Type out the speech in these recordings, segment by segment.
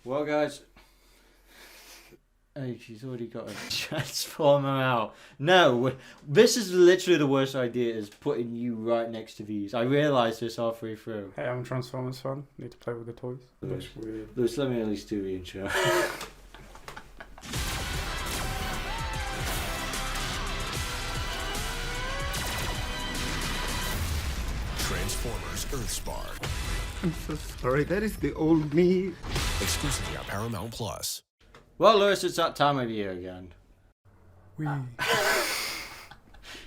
Well, guys. Hey, she's already got a transformer out. No, this is literally the worst idea, is putting you right next to these. I realised this halfway through. Hey, I'm a Transformers fan. Need to play with the toys. Lewis, That's weird. Lewis, let me at least do the intro. Transformers EarthSpark. I'm so sorry, that is the old me. Exclusively on Paramount Plus. Well, Lewis, it's that time of year again.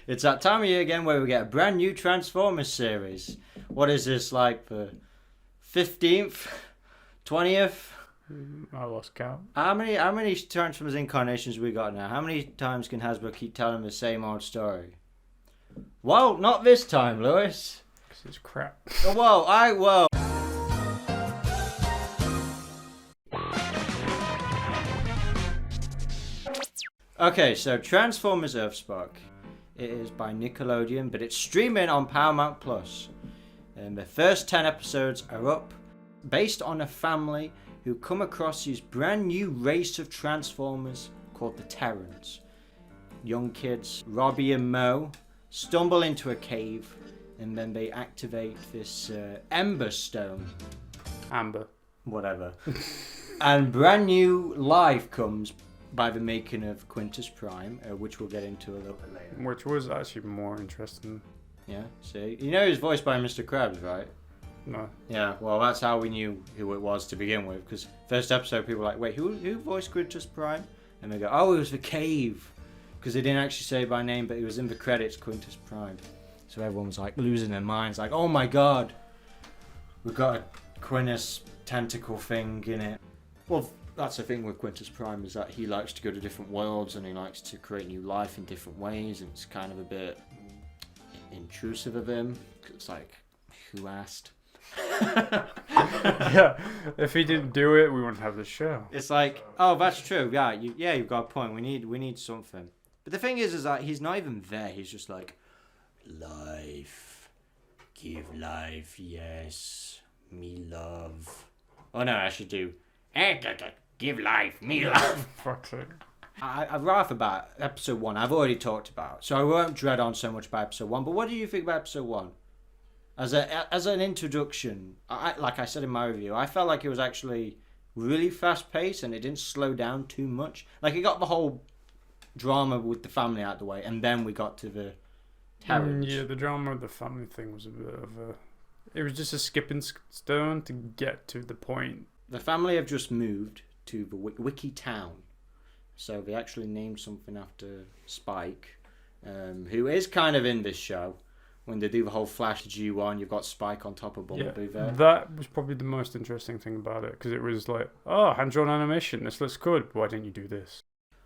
It's that time of year again where we get a brand new Transformers series. What is this, like the 15th? 20th? I lost count. How many Transformers incarnations we got now? How many times can Hasbro keep telling the same old story? Well, not this time, Lewis. Because it's crap. Well. Okay, so Transformers EarthSpark. It is by Nickelodeon, but it's streaming on Paramount Plus. And the first 10 episodes are up, based on a family who come across this brand new race of Transformers called the Terrans. Young kids, Robby and Mo, stumble into a cave, and then they activate this Ember Stone. Amber. Whatever. And brand new life comes by the making of Quintus Prime, which we'll get into a little bit later. Which was actually more interesting. Yeah, see? You know he was voiced by Mr. Krabs, right? No. Yeah, well, that's how we knew who it was to begin with, because first episode people were like, wait, who voiced Quintus Prime? And they go, oh, it was the cave. Because they didn't actually say it by name, but it was in the credits, Quintus Prime. So everyone was like losing their minds, like, oh my god, we've got a Quintus tentacle thing in it. Well, that's the thing with Quintus Prime, is that he likes to go to different worlds and he likes to create new life in different ways, and it's kind of a bit intrusive of him. It's like, who asked? Yeah, if he didn't do it, we wouldn't have the show. It's like, oh, that's true. Yeah, you've got a point. We need something. But the thing is that he's not even there. He's just like, life, give life, yes, me love. Oh no, I should do, give life, me love. Fuck's sake. I'd rather about episode 1. I've already talked about, so I won't dread on so much about episode 1. But what do you think about episode 1? As an introduction, like I said in my review, I felt like it was actually really fast paced and it didn't slow down too much. Like, it got the whole drama with the family out of the way, and then we got to the Terrans. Yeah, the drama of the family thing was a bit of a... It was just a skipping stone to get to the point. The family have just moved to the Witwicky town. So they actually named something after Spike, who is kind of in this show. When they do the whole Flash G1, you've got Spike on top of Bumblebee there. That was probably the most interesting thing about it, because it was like, oh, hand-drawn animation, this looks good, why didn't you do this?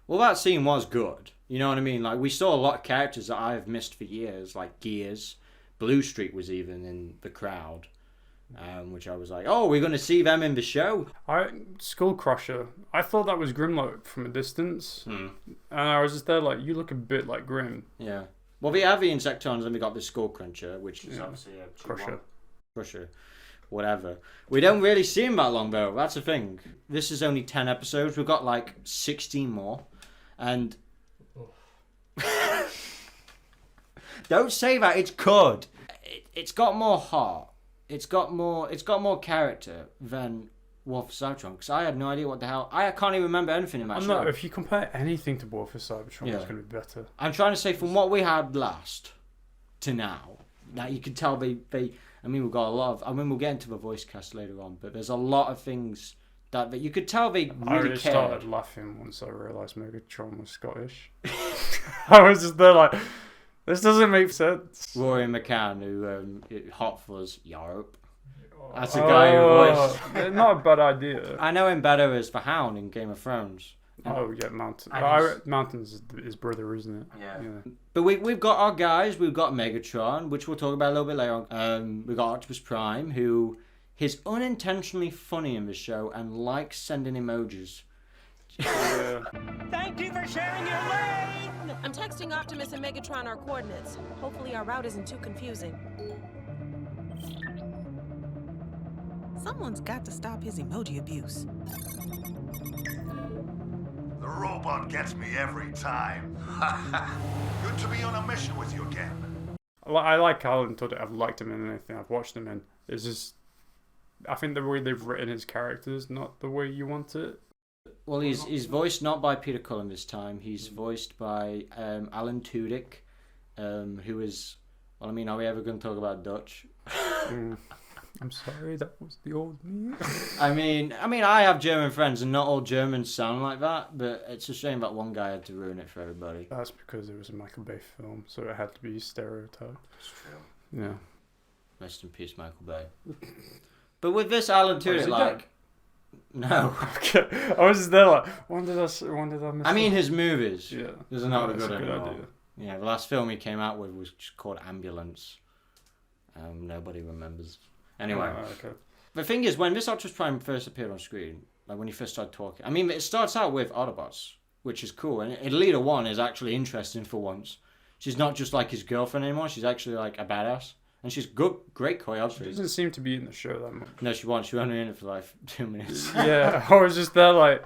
Well, that scene was good. You know what I mean? Like, we saw a lot of characters that I've missed for years, like Gears. Blue Streak was even in the crowd, which I was like, oh, we're going to see them in the show? Skull Crusher, I thought that was Grimlock from a distance, and I was just there like, you look a bit like Grim. Yeah. Well, we have the Insectons and we got the Skull Cruncher, which is obviously a Crusher. Whatever. We don't really see him that long, though. That's the thing. This is only 10 episodes. We've got like 16 more. And... Don't say that. It's good. It's got more heart. It's got more character than War for Cybertron. Because I had no idea what the hell... I can't even remember anything in that show. No, if you compare anything to War for Cybertron, it's going to be better. I'm trying to say, from what we had last to now, that you can tell they I mean, we've got a lot of... I mean, we'll get into the voice cast later on, but there's a lot of things that you could tell they really I cared. Started laughing once I realised Megatron was Scottish. I was just there like, this doesn't make sense. Rory McCann, who Hot Fuzz, Europe. That's a guy who voiced... Not a bad idea. I know him better as the Hound in Game of Thrones. Oh, yeah, Mountain. Mountain's his brother, isn't it? Yeah. But we've got our guys. We've got Megatron, which we'll talk about a little bit later on. We've got Optimus Prime, who is unintentionally funny in the show and likes sending emojis. Yeah. Thank you for sharing your lane! I'm texting Optimus and Megatron our coordinates. Hopefully our route isn't too confusing. Someone's got to stop his emoji abuse. The robot gets me every time. Good to be on a mission with you again. I like Alan Tudyk. I've liked him in anything I've watched him in. It's just, I think the way they've written his characters, not the way you want it. Well, he's voiced not by Peter Cullen this time. He's voiced by Alan Tudyk, who is. Well, I mean, are we ever going to talk about Dutch? I'm sorry, that was the old me. I mean, I have German friends, and not all Germans sound like that. But it's a shame that one guy had to ruin it for everybody. That's because it was a Michael Bay film, so it had to be stereotyped. It's true. Yeah. Rest in peace, Michael Bay. But with this Alan Tudyk, like, no. Okay. I was just there like, when did I miss? I mean, his movies. Yeah. There's not That's good a good anymore. idea. Yeah, the last film he came out with was just called Ambulance. Nobody remembers. Anyway, Okay. the thing is, when this Optimus Prime first appeared on screen, like when he first started talking, I mean, it starts out with Autobots, which is cool, and Leader 1 is actually interesting for once. She's not just like his girlfriend anymore, she's actually like a badass. And she's good, great choreography. She doesn't seem to be in the show that much. No, she wasn't. She was only in it for like 2 minutes. Yeah, I was just there like,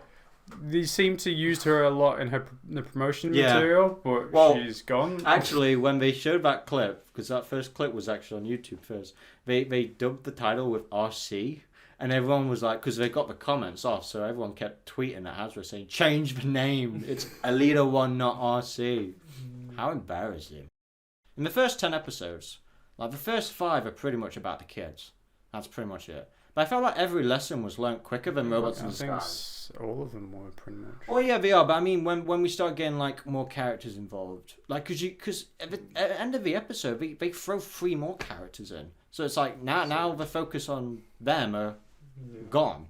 they seem to use her a lot in the promotion material, but she's gone. Actually, when they showed that clip, because that first clip was actually on YouTube first, they dubbed the title with RC, and everyone was like, because they got the comments off, so everyone kept tweeting at Hasbro saying, change the name, it's Alita 1, not RC. How embarrassing. In the first 10 episodes, like the first 5 are pretty much about the kids. That's pretty much it. But I felt like every lesson was learnt quicker than Robots in the Sky. All of them were pretty much. Oh yeah, they are. But I mean, when we start getting like more characters involved, like because at the end of the episode, they throw 3 more characters in. So it's like now the focus on them are gone.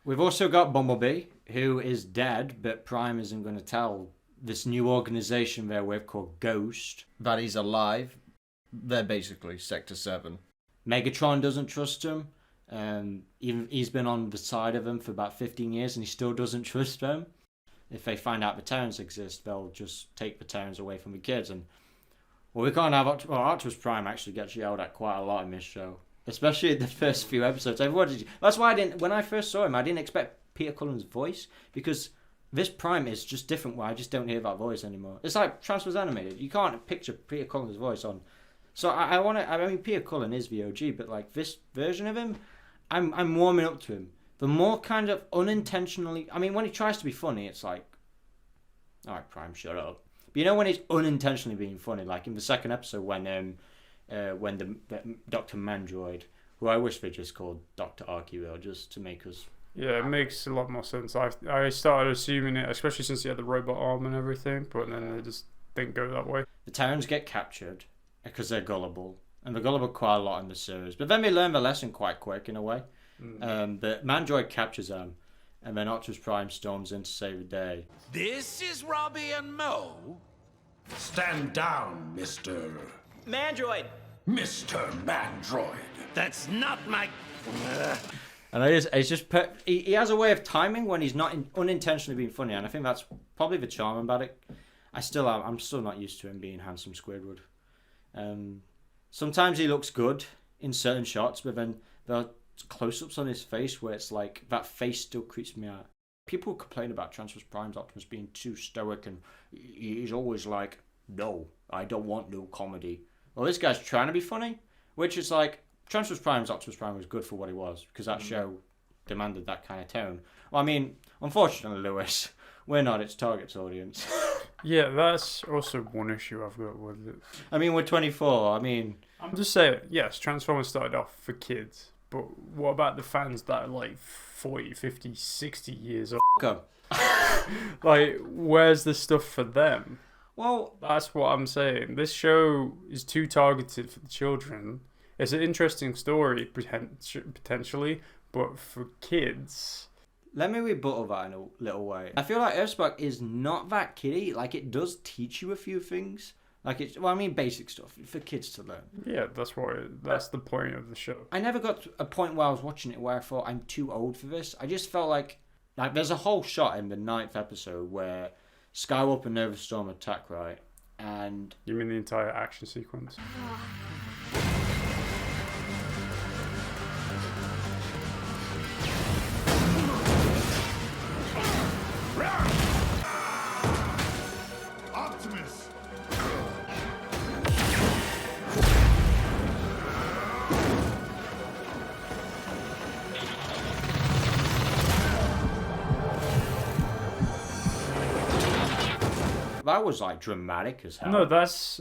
We've also got Bumblebee, who is dead, but Prime isn't going to tell this new organization they're with called G.H.O.S.T that he's alive. They're basically Sector 7. Megatron doesn't trust him. Even he's been on the side of them for about 15 years and he still doesn't trust them. If they find out the Terrans exist, they'll just take the Terrans away from the kids. And well, we can't have Optimus Prime actually gets yelled at quite a lot in this show, especially in the first few episodes. That's why when I first saw him, I didn't expect Peter Cullen's voice, because this Prime is just different. Where I just don't hear that voice anymore. It's like Transformers Animated. You can't picture Peter Cullen's voice on. So I mean, Peter Cullen is the OG, but like this version of him, I'm warming up to him. The more kind of unintentionally, I mean, when he tries to be funny, it's like, all right, Prime, shut up. But you know when he's unintentionally being funny, like in the second episode when the Dr. Mandroid, who I wish they just called Dr. Archewheel, just to make us. Yeah, it makes a lot more sense. I started assuming it, especially since he had the robot arm and everything, but then it just didn't go that way. The Terrans get captured because they're gullible, and they're gullible quite a lot in the series. But then they learn the lesson quite quick in a way. But Mandroid captures them, and then Optimus Prime storms in to save the day. This is Robby and Mo. Stand down, Mr. Mandroid! Mr. Mandroid. That's not my... And he has a way of timing when he's not unintentionally being funny, and I think that's probably the charm about it. I'm still not used to him being handsome Squidward. Sometimes he looks good in certain shots, but then there are close-ups on his face where it's like that face still creeps me out. People complain about Transformers Prime's Optimus being too stoic, and he's always like, no, I don't want no comedy. Well, this guy's trying to be funny, which is like, Transformers Prime's Optimus Prime was good for what he was, because that show demanded that kind of tone. Well, I mean, unfortunately, Lewis, we're not its target audience. Yeah, that's also one issue I've got with it. I mean, we're 24. I mean, I'm just saying, yes, Transformers started off for kids, but what about the fans that are like 40, 50, 60 years old? go. Like, where's the stuff for them? Well, That's what I'm saying. This show is too targeted for the children. It's an interesting story, potentially, but for kids... let me rebuttal that in a little way. I feel like EarthSpark is not that kiddie. Like, it does teach you a few things. Like, basic stuff for kids to learn. Yeah, that's the point of the show. I never got to a point where I was watching it where I thought I'm too old for this. I just felt like there's a whole shot in the 9th episode where Skywarp and Nova Storm attack, right? And... you mean the entire action sequence? that was like dramatic as hell. No, that's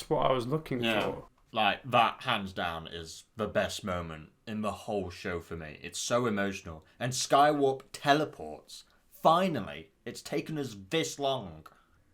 what I was looking for. Like, that, hands down, is the best moment in the whole show for me. It's so emotional. And Skywarp teleports. Finally. It's taken us this long.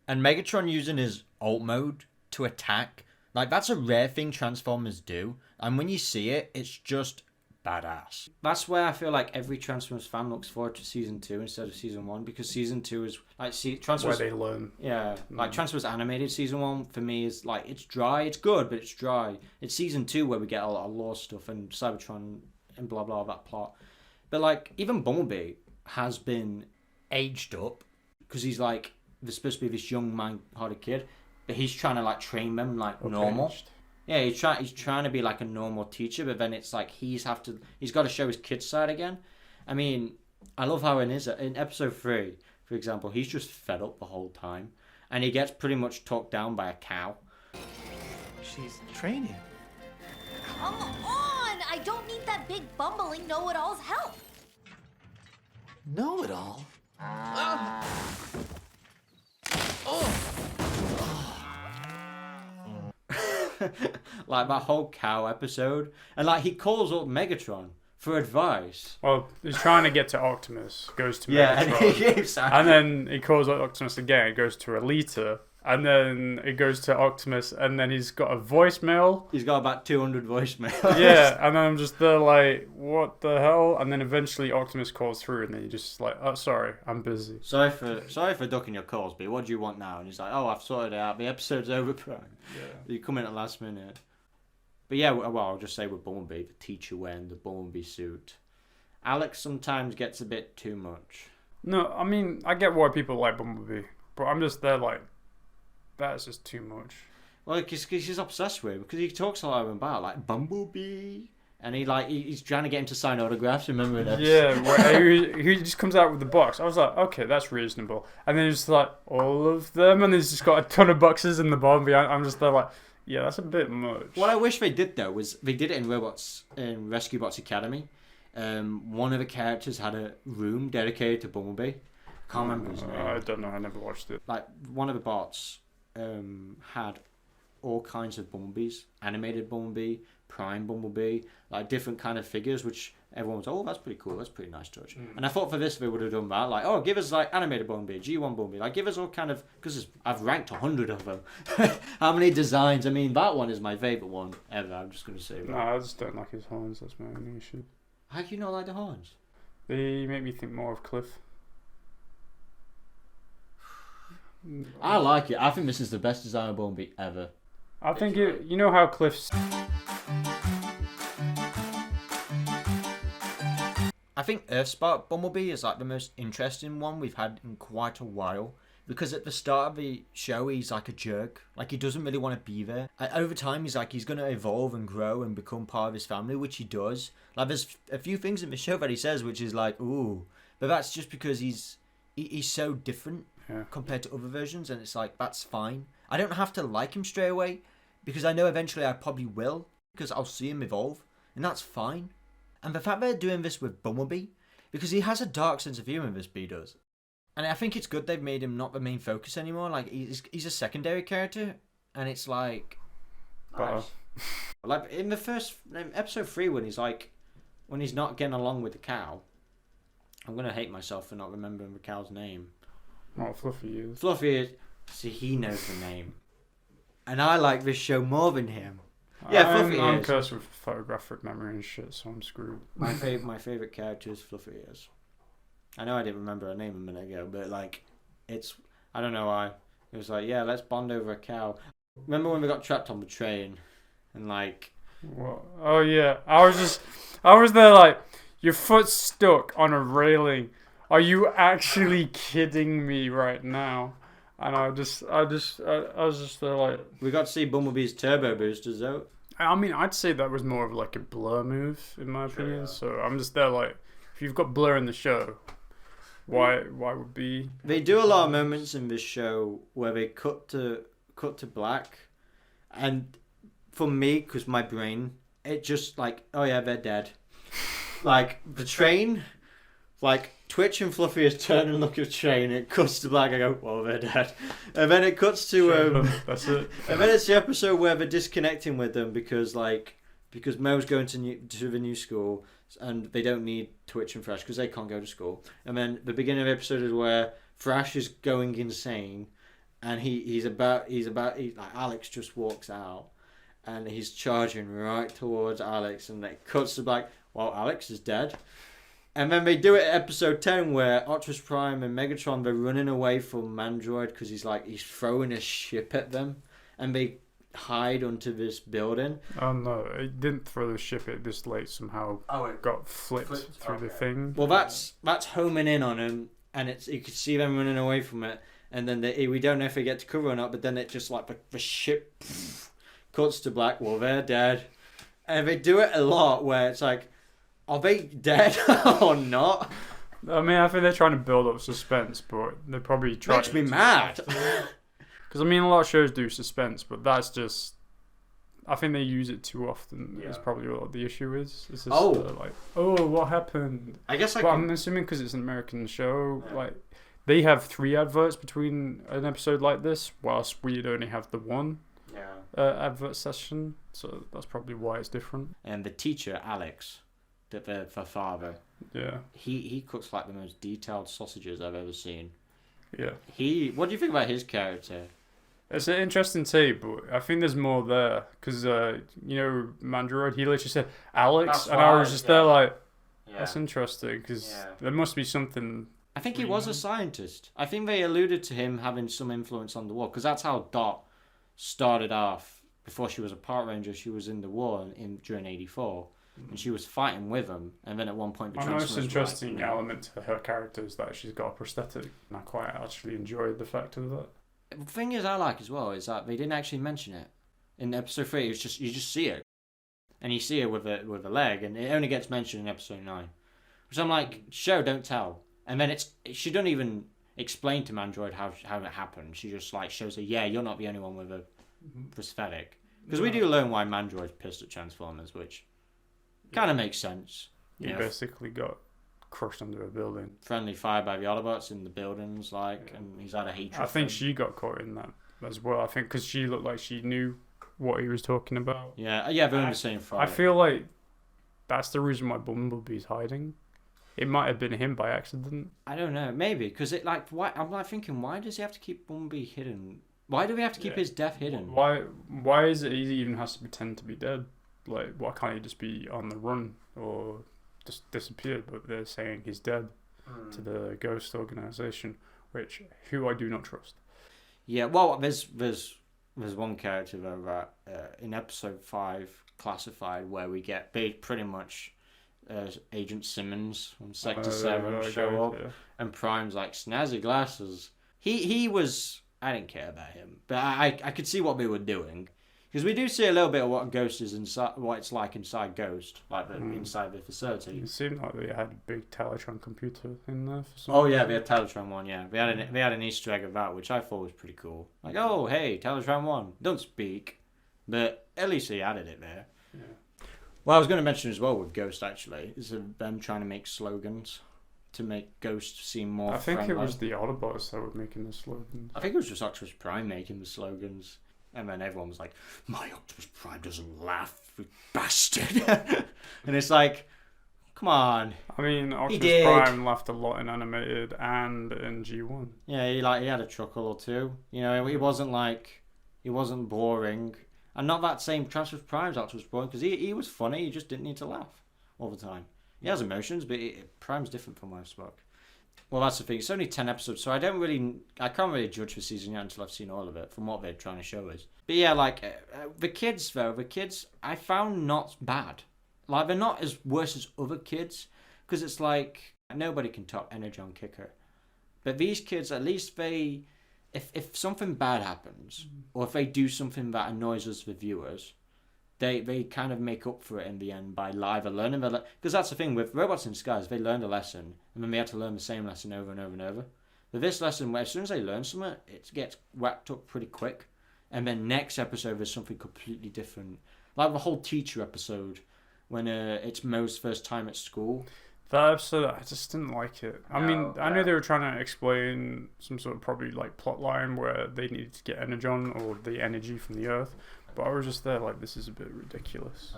And Megatron using his alt mode to attack. Like, that's a rare thing Transformers do. And when you see it, it's just badass. That's where I feel like every Transformers fan looks forward to season 2 instead of season 1, because season 2 is like Transformers. Where they learn. Yeah, like Transformers animated season 1 for me is like it's dry, it's good, but it's dry. It's season 2 where we get a lot of lore stuff and Cybertron and blah blah that plot. But like even Bumblebee has been aged up because he's like they're supposed to be this young mind-hearted kid, but he's trying to like train them like normal. Aged. Yeah, he's trying to be like a normal teacher, but then it's like he's got to show his kid side again. I mean, I love how in episode 3, for example, he's just fed up the whole time, and he gets pretty much talked down by a cow. She's training. Come on! I don't need that big bumbling know-it-all's help. Know it all. Like that whole cow episode, and like he calls up Megatron for advice. Well, he's trying to get to Optimus, goes to Yeah, Megatron, and he keeps and then he calls up Optimus again, it goes to Alita, and then it goes to Optimus, and then he's got a voicemail. He's got about 200 voicemails. Yeah, and then I'm just there like, what the hell? And then eventually Optimus calls through, and then you're just like, oh, sorry, I'm busy. Sorry for ducking your calls, B. What do you want now? And he's like, oh, I've sorted it out. The episode's over, Prime. Yeah. You come in at last minute. But yeah, well, I'll just say with Bumblebee, the teacher wearing the Bumblebee suit. Alex sometimes gets a bit too much. No, I mean, I get why people like Bumblebee, but I'm just there like, that's just too much. Well, because he's obsessed with him, because he talks a lot about like Bumblebee, and he's trying to get him to sign autographs. Remember that? Yeah, where he just comes out with the box. I was like, okay, that's reasonable. And then he's like, all of them, and he's just got a ton of boxes in the bottom behind. I'm just there like, yeah, that's a bit much. What I wish they did though was they did it in Rescue Bots Academy. One of the characters had a room dedicated to Bumblebee. Can't remember his name. I don't know. I never watched it. Like one of the bots had all kinds of Bumblebees, animated Bumblebee, Prime Bumblebee, like different kind of figures, which everyone was, oh, that's pretty cool, that's a pretty nice touch. And I thought for this they would have done that, like, oh, give us like animated Bumblebee, G1 Bumblebee, like give us all kind of, because I've ranked 100 of them. How many designs? I mean, that one is my favourite one ever, I'm just going to say that. No, I just don't like his horns, that's my only issue. How do you not like the horns? They make me think more of Cliff. I like it. I think this is the best design of Bumblebee ever. I think you know how Cliff's... I think EarthSpark Bumblebee is like the most interesting one we've had in quite a while. Because at the start of the show, he's like a jerk. Like, he doesn't really want to be there. Over time, he's going to evolve and grow and become part of his family, which he does. Like, there's a few things in the show that he says, which is like, ooh. But that's just because he's so different compared to other versions. And it's like, that's fine. I don't have to like him straight away. Because I know eventually I probably will. Because I'll see him evolve. And that's fine. And the fact they're doing this with Bumblebee. Because he has a dark sense of humor, this Bee does. And I think it's good they've made him not the main focus anymore. Like, he's a secondary character. And it's like... Nice. Like, in the first... episode 3, when he's not getting along with the cow... I'm going to hate myself for not remembering the cow's name. Oh, Fluffy is. Fluffy is... See, he knows the name. And I like this show more than him. Yeah, Fluffy I'm is. cursed with photographic memory and shit, so I'm screwed. My favourite character is Fluffy is. I know I didn't remember her name a minute ago, but like, it's... I don't know why. It was like, yeah, let's bond over a cow. Remember when we got trapped on the train? And like... What? Oh, yeah. I was there like... Your foot's stuck on a railing. Are you actually kidding me right now? And I was just there like... We got to see Bumblebee's turbo boosters though. I mean, I'd say that was more of like a Blur move, in my opinion. So I'm just there like, if you've got Blur in the show, why would be... They do a lot of moments in this show where they cut to black. And for me, because my brain, it just like, oh yeah, they're dead. Like, the train, like, Twitch and Fluffy is turning and looking at the train. It cuts to black. I go, well, they're dead. And then it cuts to That's it. and then it's the episode where they're disconnecting with them because Mo's going to the new school and they don't need Twitch and Thrash because they can't go to school. And then the beginning of the episode is where Thrash is going insane, and he's about Alex just walks out, and he's charging right towards Alex, and it cuts to black. Well, Alex is dead. And then they do it at episode 10 where Optimus Prime and Megatron, they're running away from Mandroid because he's throwing a ship at them, and they hide onto this building. Oh no, it didn't throw the ship, it just somehow got flipped through the thing. Well, that's homing in on him, and you can see them running away from it, and then we don't know if they get to cover or not, but then it just the ship cuts to black. Well, they're dead. And they do it a lot where it's like, are they dead or not? I mean, I think they're trying to build up suspense, but they probably try. Makes me mad. Because I mean, a lot of shows do suspense, but that's just. I think they use it too often. Is probably what the issue is. It's just what happened? I guess I'm assuming because it's an American show, they have 3 adverts between an episode like this, whilst we'd only have the one. Advert session, so that's probably why it's different. And the teacher, Alex, the father, he cooks the most detailed sausages I've ever seen. Yeah. What do you think about his character? It's an interesting take, but I think there's more there because Mandroid, he literally said Alex, and I was just there that's interesting because there must be something. I think he was a scientist. I think they alluded to him having some influence on the war because that's how Dot started off. Before she was a Park Ranger, she was in the war during '84, and she was fighting with him. And then at one point, the most interesting element to her character is that she's got a prosthetic, and I quite actually enjoyed the fact of that. The thing I like as well is that they didn't actually mention it in episode 3. It's just you just see it, and you see her with a leg, and it only gets mentioned in episode 9. Which I'm like, show don't tell. And then she doesn't even explain to Mandroid how it happened. She just shows her, you're not the only one with a prosthetic. Because we do learn why Mandroid's pissed at Transformers, which kind of makes sense. He basically got crushed under a building. Friendly fire by the Autobots in the buildings, and he's had a hatred. I think she got caught in that as well. I think because she looked like she knew what he was talking about. Yeah, they're in the same fight. I feel like that's the reason why Bumblebee's hiding. It might have been him by accident. I don't know, maybe because why? I'm thinking, why does he have to keep Bumblebee hidden? Why do we have to keep his death hidden? Why is it he even has to pretend to be dead? Why can't he just be on the run or just disappeared? But they're saying he's dead to the G.H.O.S.T organization, who I do not trust. Yeah, well, there's one character though that in episode 5 Classified where we get pretty much Agent Simmons from Sector 7 show up, and Prime's snazzy glasses. He was. I didn't care about him, but I could see what they were doing because we do see a little bit of what G.H.O.S.T is inside, what it's like inside G.H.O.S.T, inside the facility. It seemed like they had a big Teletron computer in there for some reason. They had Teletron 1. Yeah, they had an Easter egg of that, which I thought was pretty cool. Oh hey, Teletron 1, don't speak, but at least they added it there. Yeah. Well, I was going to mention as well with G.H.O.S.T actually is them trying to make slogans to make G.H.O.S.T seem more friendly. It was the Autobots that were making the slogans. I think it was just Optimus Prime making the slogans. And then everyone was like, my Optimus Prime doesn't laugh, you bastard. And it's like, come on. I mean, Optimus Prime laughed a lot in animated and in G1. Yeah, he had a chuckle or two. He wasn't boring. And not that same Optimus Prime's Optimus Prime, because he was funny, he just didn't need to laugh all the time. He has emotions, but Prime's different from EarthSpark. Well, that's the thing. It's only 10 episodes, so I can't really judge the season yet until I've seen all of it from what they're trying to show us. But yeah, the kids I found not bad. They're not as worse as other kids, because it's nobody can top Energon Kicker. But these kids, at least if something bad happens, or if they do something that annoys us, the viewers, they kind of make up for it in the end by either learning because that's the thing with Robots in Disguise, they learned a lesson and then they had to learn the same lesson over and over and over. But this lesson, as soon as they learn something, it gets whacked up pretty quick, and then next episode there's something completely different. Like the whole teacher episode when it's Mo's first time at school. That episode, I just didn't like it. I mean, I know they were trying to explain some sort of probably like plot line where they needed to get energon or the energy from the Earth, but I was just there like, this is a bit ridiculous.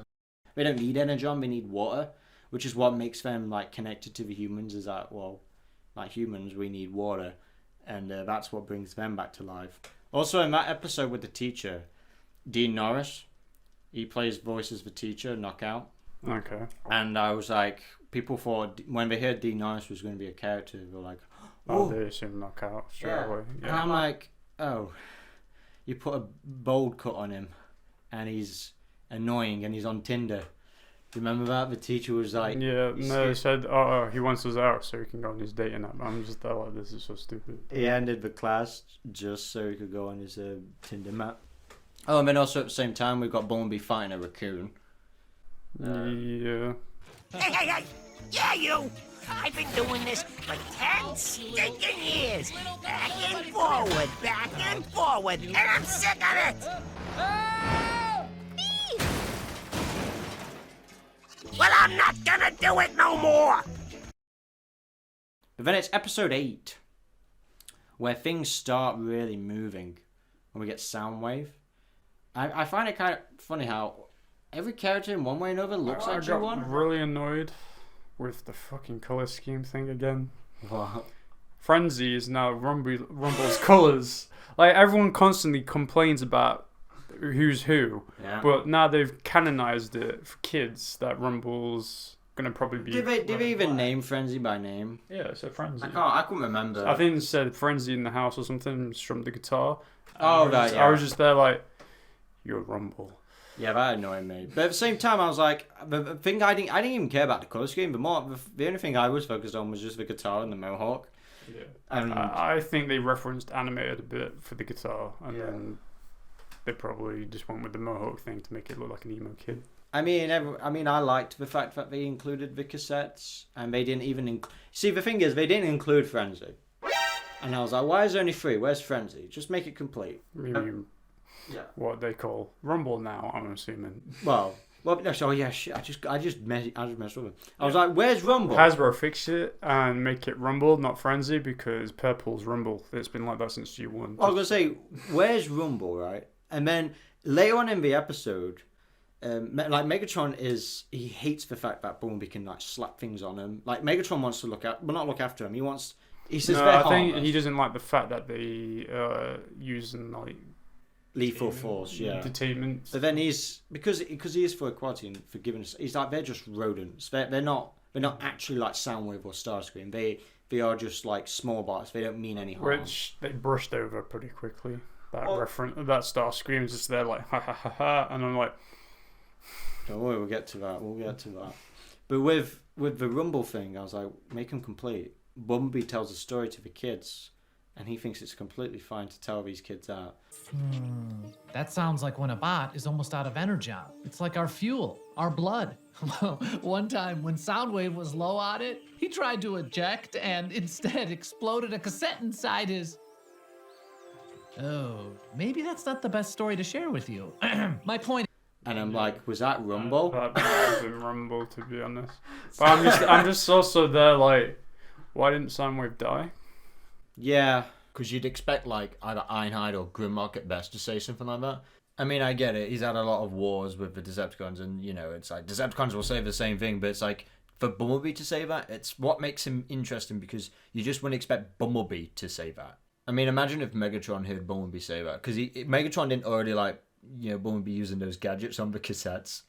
They don't need energon, they need water, which is what makes them like connected to the humans. Is that, well, like humans, we need water, and that's what brings them back to life. Also, in that episode with the teacher, Dean Norris, he plays voice as the teacher, Knockout. Okay. And I was like, people thought when they heard Dean Norris was going to be a character, they were like, oh, they assume Knockout straight away. Yeah. And I'm like, oh, you put a bold cut on him, and he's annoying, and he's on Tinder. Remember that? The teacher was like... Yeah, no, they said, oh, he wants us out so he can go on his dating app. I'm just there like, this is so stupid. He ended the class just so he could go on his Tinder map. Oh, and then also at the same time, we've got Bumblebee fighting a raccoon. Yeah. Hey! Yeah, you! I've been doing this for 10 stinking years! Back and forward, and I'm sick of it! Well, I'm not gonna do it no more! But then it's episode 8, where things start really moving. When we get Soundwave. I find it kind of funny how every character in one way or another looks like I G.H.O.S.T. got really annoyed with the fucking colour scheme thing again. What? Frenzy is now Rumble's colours. Like, everyone constantly complains about who's who, but now they've canonized it for kids that Rumble's gonna probably be... Did they even name Frenzy by name? Yeah, it said Frenzy. I couldn't remember. I think it said Frenzy in the house or something, strummed the guitar. Oh, right, yeah. I was just there like, you're Rumble. Yeah, that annoyed me. But at the same time, I was like, the thing I didn't even care about the colour scheme. The only thing I was focused on was just the guitar and the mohawk. Yeah. And I think they referenced animated a bit for the guitar, and then they probably just went with the mohawk thing to make it look like an emo kid. I mean, I liked the fact that they included the cassettes, and they didn't even see. The thing is, they didn't include Frenzy, and I was like, why is there only 3? Where's Frenzy? Just make it complete. What they call Rumble now, I'm assuming. Well, no, so yeah, shit, I just messed with it. I was like, where's Rumble? Hasbro fix it and make it Rumble, not Frenzy, because purple's Rumble. It's been like that since G1. I was gonna say, where's Rumble, right? And then later on in the episode, like Megatron he hates the fact that Bumblebee can like slap things on him. Like Megatron wants to not look after him. He says no, they're I think harmless. he doesn't like the fact that they using like lethal force, detainment. But then because he is for equality and forgiveness. He's like, they're just rodents. They're not actually like Soundwave or Starscream. They are just like small bots. They don't mean any harm. Which they brushed over pretty quickly. That that Starscream is just there like ha ha ha ha, and I'm like, don't worry, we'll get to that. But with the Rumble thing, I was like, make him complete. Bumblebee tells a story to the kids, and he thinks it's completely fine to tell these kids that. That sounds like when a bot is almost out of energon. It's like our fuel, our blood. One time when Soundwave was low on it, he tried to eject and instead exploded a cassette inside his... Oh, maybe that's not the best story to share with you. My point... And I'm like, was that Rumble? That might have been Rumble, to be honest. But I'm just also there like, why didn't Soundwave die? Yeah, because you'd expect like either Ironhide or Grimlock at best to say something like that. I mean, I get it. He's had a lot of wars with the Decepticons, and it's like Decepticons will say the same thing, but it's like for Bumblebee to say that, it's what makes him interesting, because you just wouldn't expect Bumblebee to say that. I mean, imagine if Megatron heard Bumblebee say that, because Megatron didn't already like Bumblebee using those gadgets on the cassettes.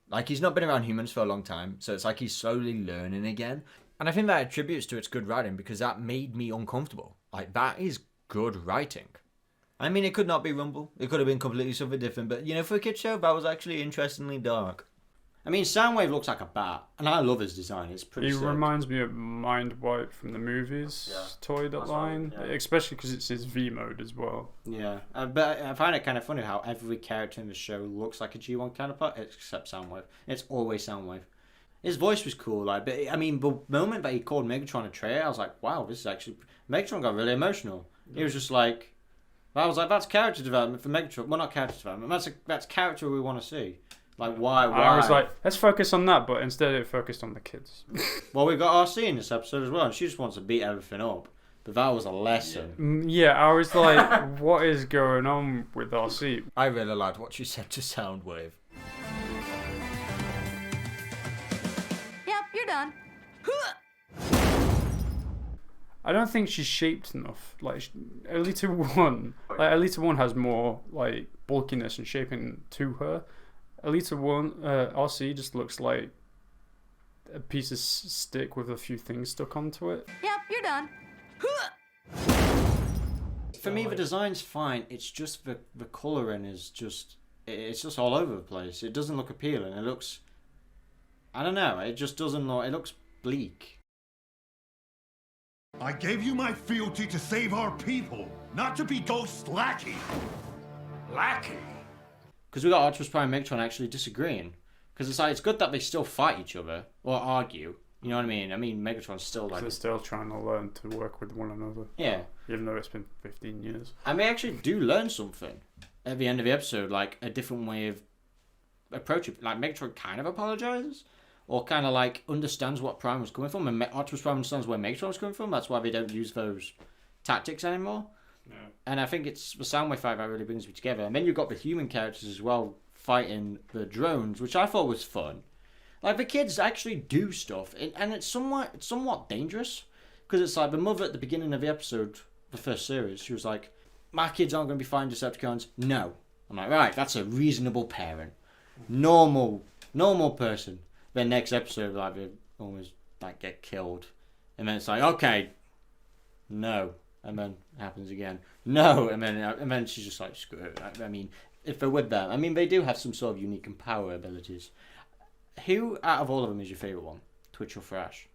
Like, he's not been around humans for a long time, so it's like he's slowly learning again. And I think that attributes to its good writing, because that made me uncomfortable. Like, that is good writing. I mean, it could not be Rumble. It could have been completely something different. But, for a kid's show, that was actually interestingly dark. I mean, Soundwave looks like a bat. And I love his design. It's pretty sick. He reminds me of Mindwipe from the movies, toy line. Yeah. Especially because it's his V mode as well. Yeah. But I find it kind of funny how every character in the show looks like a G1 counterpart, except Soundwave. It's always Soundwave. His voice was cool, but I mean, the moment that he called Megatron a traitor, I was like, wow, this is actually... Megatron got really emotional. He was just like... I was like, that's character development for Megatron. Well, not character development. That's character we want to see. Like, why? I was like, let's focus on that, but instead it focused on the kids. Well, we got RC in this episode as well, and she just wants to beat everything up. But that was a lesson. Yeah, I was like, what is going on with RC? I really liked what she said to Soundwave. Yep, you're done. I don't think she's shaped enough. Like, Elita 1, Elita 1 has more, like, bulkiness and shaping to her. Elita 1, RC just looks like a piece of stick with a few things stuck onto it. Yep, you're done. For me, the design's fine. It's just the colouring is just... It's just all over the place. It doesn't look appealing. It looks... I don't know. It just doesn't look... It looks bleak. I gave you my fealty to save our people, not to be Ghost lackey. Lackey? Because we got Optimus Prime and Megatron actually disagreeing. Because it's like, it's good that they still fight each other, or argue. You know what I mean? I mean, Megatron's still like... They're still trying to learn to work with one another. Yeah. Even though it's been 15 years. And they actually do learn something at the end of the episode, like a different way of approaching. Like, Megatron kind of apologizes, or kind of like understands what Prime was coming from, and Optimus Prime understands where Megatron was coming from. That's why they don't use those tactics anymore. Yeah. And I think it's the Soundwave fight that really brings me together. And then you've got the human characters as well fighting the drones, which I thought was fun. Like, the kids actually do stuff, and it's somewhat dangerous, because it's like the mother at the beginning of the episode, the first series, she was like, my kids aren't going to be fighting Decepticons. No. I'm like, right, that's a reasonable parent. Normal person. Then next episode, like, they almost like get killed. And then it's like, okay, no. And then it happens again. No. And then she's just like, screw it. I mean, if they're with them, I mean, they do have some sort of unique and power abilities. Who out of all of them is your favourite one? Twitch or Thrash?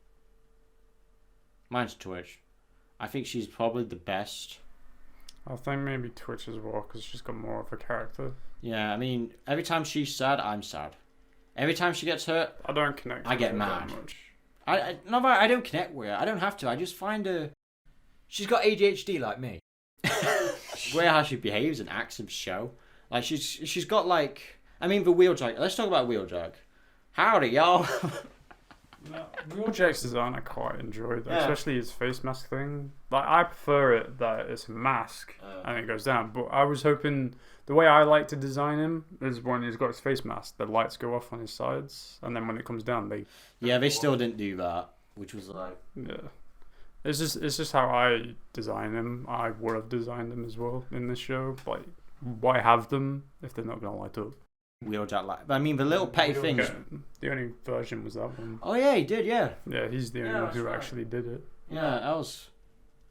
Mine's Twitch. I think she's probably the best. I think maybe Twitch as well, because she's got more of a character. Yeah, I mean, every time she's sad, I'm sad. Every time she gets hurt, I don't connect. I get with her mad. that much. Not that I don't connect with her. I don't have to. I just find her. She's got ADHD like me. Where how she behaves and acts in the show. Like she's got like. I mean, the Wheeljack. Let's talk about Wheeljack. Howdy, y'all. Wheeljack's design I quite enjoyed, Yeah. especially his face mask thing. Like, I prefer it that it's a mask and it goes down. But I was hoping the way I like to design him is when he's got his face mask, the lights go off on his sides, and then when it comes down, they. Yeah, they still didn't do that, which was like. Yeah. It's just how I design them. I would have designed them as well in this show. Like, why have them if they're not gonna light up? Wheeljack, like, I mean, the little petty things. The only version was that one. Oh yeah, he did. Yeah. Yeah, he's the only one that's who right. actually did it. Yeah, that was.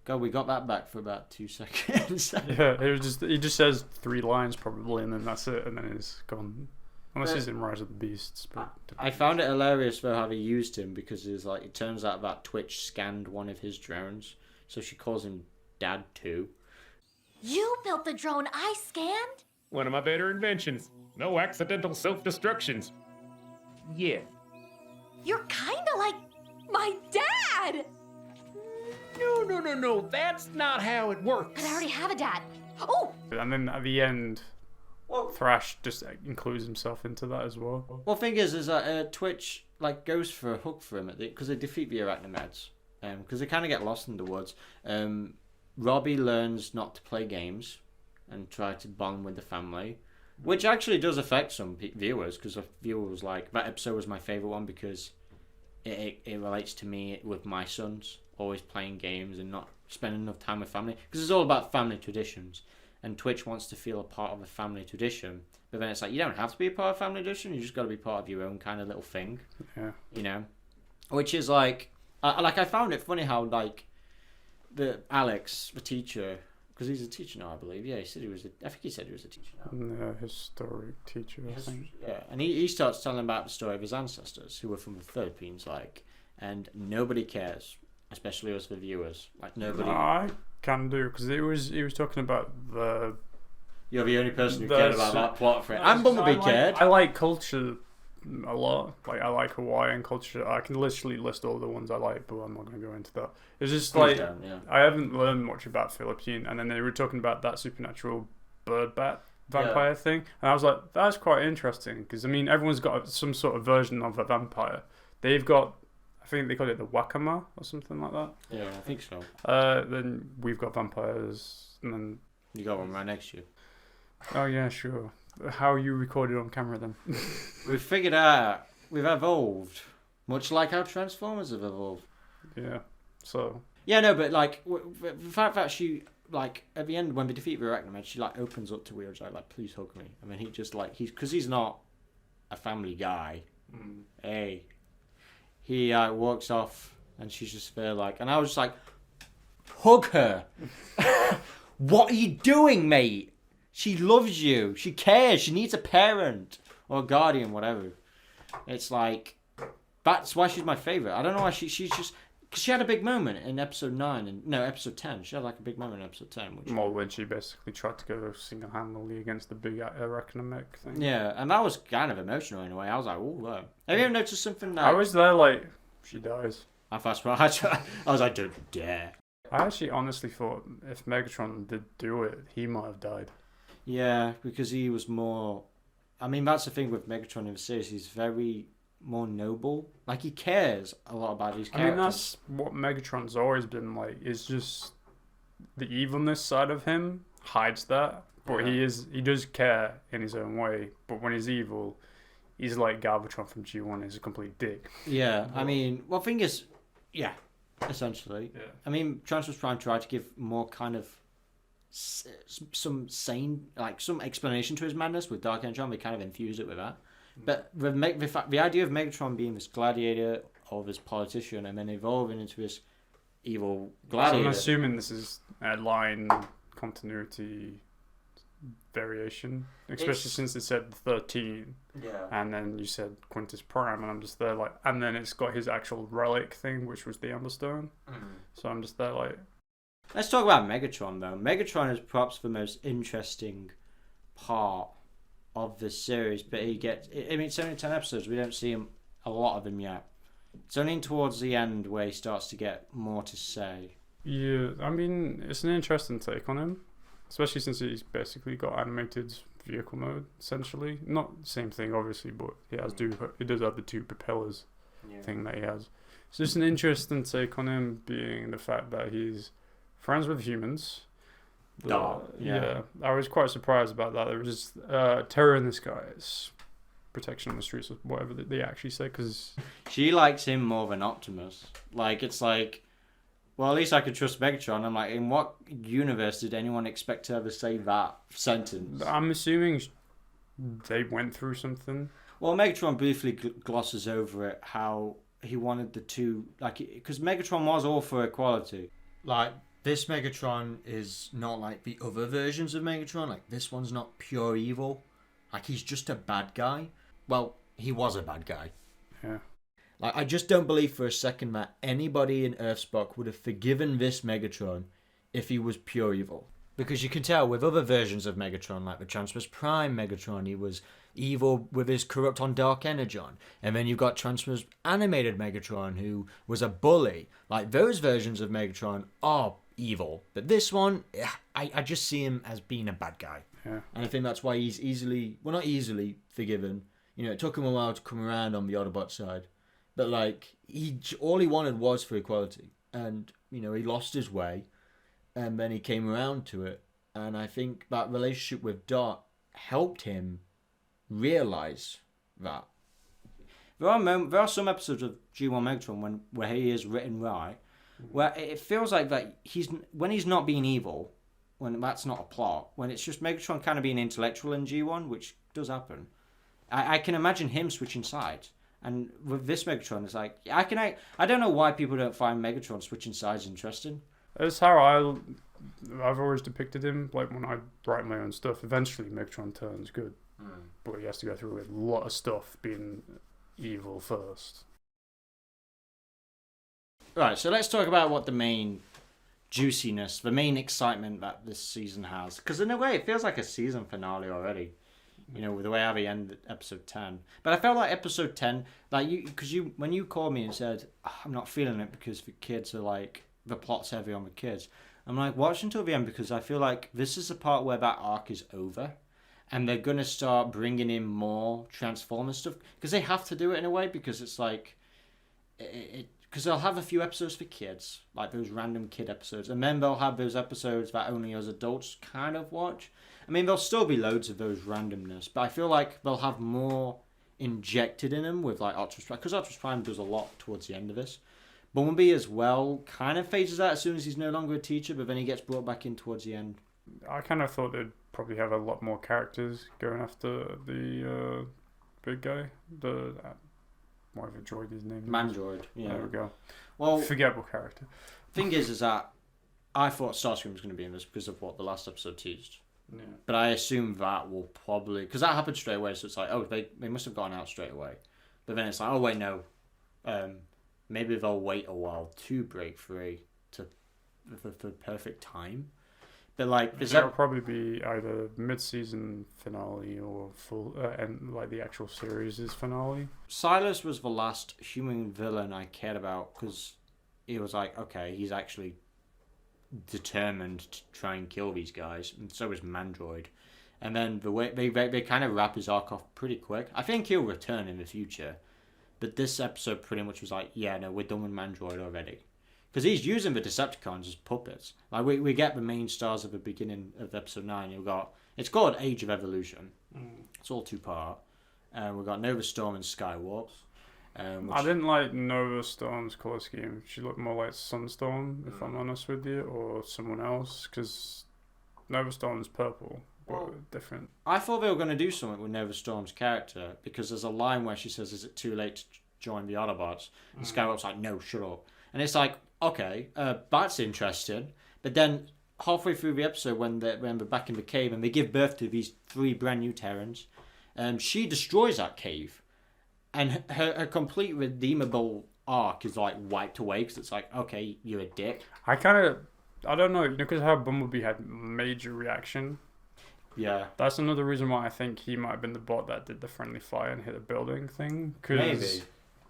God, we got that back for about 2 seconds. Yeah, he just says 3 lines probably, and then that's it, and then he's gone. Unless he's in Rise of the Beasts. But I found it hilarious though how they used him, because it's like, it turns out that Twitch scanned one of his drones, so she calls him Dad too. You built the drone I scanned? One of my better inventions. No accidental self-destructions. Yeah. You're kinda like my dad! No. That's not how it works. But I already have a dad. Oh! and then at the end, Thrash just includes himself into that as well. Well, thing is that Twitch like goes for a hook for him because they defeat the Arachnomeds, because they kind of get lost in the woods. Robby learns not to play games and try to bond with the family, which actually does affect some viewers, because a viewer was like, that episode was my favourite one because it relates to me with my sons always playing games and not spending enough time with family, because it's all about family traditions, and Twitch wants to feel a part of a family tradition, but then it's like, you don't have to be a part of a family tradition, you just got to be part of your own kind of little thing. Yeah. You know, which is like I found it funny how like the Alex, the teacher, because he's a teacher now, I believe. Yeah, he said he was. I think he said he was a teacher now. Yeah, historic teacher, I think. Yeah, and he starts telling about the story of his ancestors who were from the Philippines, like, and nobody cares, especially us, the viewers. Like, nobody. I can do, because he was talking about the. You're the only person who cared about that plot for it. And Bumblebee cared. I like culture a lot. Like, I like Hawaiian culture. I can literally list all the ones I like, but I'm not going to go into that. It's just like, Down, yeah. I haven't learned much about Philippine, and then they were talking about that supernatural bird bat vampire thing, and I was like, that's quite interesting because I mean everyone's got some sort of version of a vampire. They've got, I think they call it the Wakama or something like that. Yeah, I think so. Then we've got vampires, and then You got one right next to you. oh yeah, sure. How are you recorded on camera then? We've figured out we've evolved, much like how Transformers have evolved. Yeah. So Yeah, no, but like the fact that she like at the end when we defeat the Arachnoid, she like opens up to Wheeljack like, please hug me. I mean, he just like he's not a family guy. Hey, he walks off and she's just there like, and I was just like, hug her. What are you doing, mate? She loves you. She cares. She needs a parent or a guardian, whatever. It's like that's why she's my favorite. I don't know why she's just. Because she had a big moment in episode 9, and no, episode 10. She had like a big moment in episode 10. Which... Well, when she basically tried to go single-handedly against the big arachnamech thing. Yeah, and that was kind of emotional in a way. I was like, oh, have you ever noticed something that... I was there like, she dies. I was like, don't dare. I actually honestly thought if Megatron did do it, he might have died. Yeah, because he was more... I mean, that's the thing with Megatron in the series. He's very... more noble. Like, he cares a lot about these characters. I mean, that's what Megatron's always been like. It's just the evilness side of him hides that, but he does care in his own way. But when he's evil, he's like Galvatron from G1. He's a complete dick. Yeah, I mean, well, thing is, yeah, essentially. Yeah. I mean, Quintus Prime tried to give more kind of some sane, like some explanation to his madness with Dark Energon. They kind of infused it with that. But the idea of Megatron being this gladiator or this politician and then evolving into this evil gladiator. I'm assuming this is a line continuity variation, especially since it said 13. Yeah. And then you said Quintus Prime, and I'm just there like, and then it's got his actual relic thing, which was the Emberstone. So I'm just there like. Let's talk about Megatron though. Megatron is perhaps the most interesting part of the series, but I mean, it's only 10 episodes. We don't see him a lot of him yet. It's only towards the end where he starts to get more to say. Yeah, I mean, it's an interesting take on him, especially since he's basically got animated vehicle mode, essentially. Not the same thing, obviously, but he does have the 2 propellers thing that he has. It's just an interesting take on him, being the fact that he's friends with humans. Yeah, I was quite surprised about that. There was terror in the skies, protection on the streets, or whatever they actually say. Because she likes him more than Optimus. Like, it's like, well, at least I could trust Megatron. I'm like, in what universe did anyone expect to ever say that sentence? I'm assuming they went through something. Well, Megatron briefly glosses over it, how he wanted the two, like, because Megatron was all for equality. Like, this Megatron is not like the other versions of Megatron. Like, this one's not pure evil. Like, he's just a bad guy. Well, he was a bad guy. Yeah. Like, I just don't believe for a second that anybody in EarthSpark would have forgiven this Megatron if he was pure evil. Because you can tell with other versions of Megatron, like the Optimus Prime Megatron, he was evil with his corrupt on Dark Energon. And then you've got Transformers animated Megatron, who was a bully. Like, those versions of Megatron are evil. But this one, I just see him as being a bad guy. Yeah. And I think that's why he's not easily forgiven. You know, it took him a while to come around on the Autobot side. But, like, all he wanted was for equality. And, you know, he lost his way. And then he came around to it. And I think that relationship with Dot helped him realize that. There are some episodes of G1 Megatron where he is written right, where it feels like that when he's not being evil, when that's not a plot, when it's just Megatron kind of being intellectual in G1, which does happen. I can imagine him switching sides. And with this Megatron, it's like, I don't know why people don't find Megatron switching sides interesting. That's how I've always depicted him. Like, when I write my own stuff, eventually Megatron turns good. But he has to go through a lot of stuff being evil first. Right, so let's talk about what the main juiciness, the main excitement that this season has. Because in a way, it feels like a season finale already. You know, with the way Abby ended episode 10. But I felt like episode 10, like, when you called me and said, I'm not feeling it because the kids are like, the plot's heavy on the kids. I'm like, watch until the end because I feel like this is the part where that arc is over. and they're gonna start bringing in more Transformers stuff because they have to do it in a way because it's like because they'll have a few episodes for kids, like those random kid episodes, and then they'll have those episodes that only us adults kind of watch. I mean, there'll still be loads of those randomness, but I feel like they'll have more injected in them with like Optimus Prime, because Optimus Prime does a lot towards the end of this. Bumblebee as well kind of phases out as soon as he's no longer a teacher, but then he gets brought back in towards the end. I kind of thought they'd probably have a lot more characters going after the big guy, the whatever droid his name is. Mandroid. Yeah. There we go. Well, forgettable character. Thing is that I thought Starscream was going to be in this because of what the last episode teased. Yeah. But I assume that will probably, because that happened straight away, so it's like, oh, they must have gone out straight away. But then it's like, oh wait, no, maybe they'll wait a while to break free to the perfect time. But like, it'll probably be either mid-season finale or full, and like the actual series' finale. Silas was the last human villain I cared about because he was like, okay, he's actually determined to try and kill these guys, and so is Mandroid. And then the way they kind of wrap his arc off pretty quick. I think he'll return in the future, but this episode pretty much was like, yeah, no, we're done with Mandroid already, because he's using the Decepticons as puppets. Like we get the main stars at the beginning of episode 9. You've got, it's called Age of Evolution. It's all 2-part. We've got Nova Storm and Skywarp. I didn't like Nova Storm's colour scheme. She looked more like Sunstorm, if I'm honest with you, or someone else, because Nova Storm's purple, but different. I thought they were going to do something with Nova Storm's character, because there's a line where she says, is it too late to join the Autobots? And Skywarp's like, no, shut up. And it's like, okay, that's interesting. But then halfway through the episode, when they're back in the cave and they give birth to these 3 brand new Terrans, she destroys that cave. And her complete redeemable arc is like wiped away because it's like, okay, you're a dick. I don't know, because how Bumblebee had major reaction. Yeah. That's another reason why I think he might have been the bot that did the friendly fire and hit a building thing. Because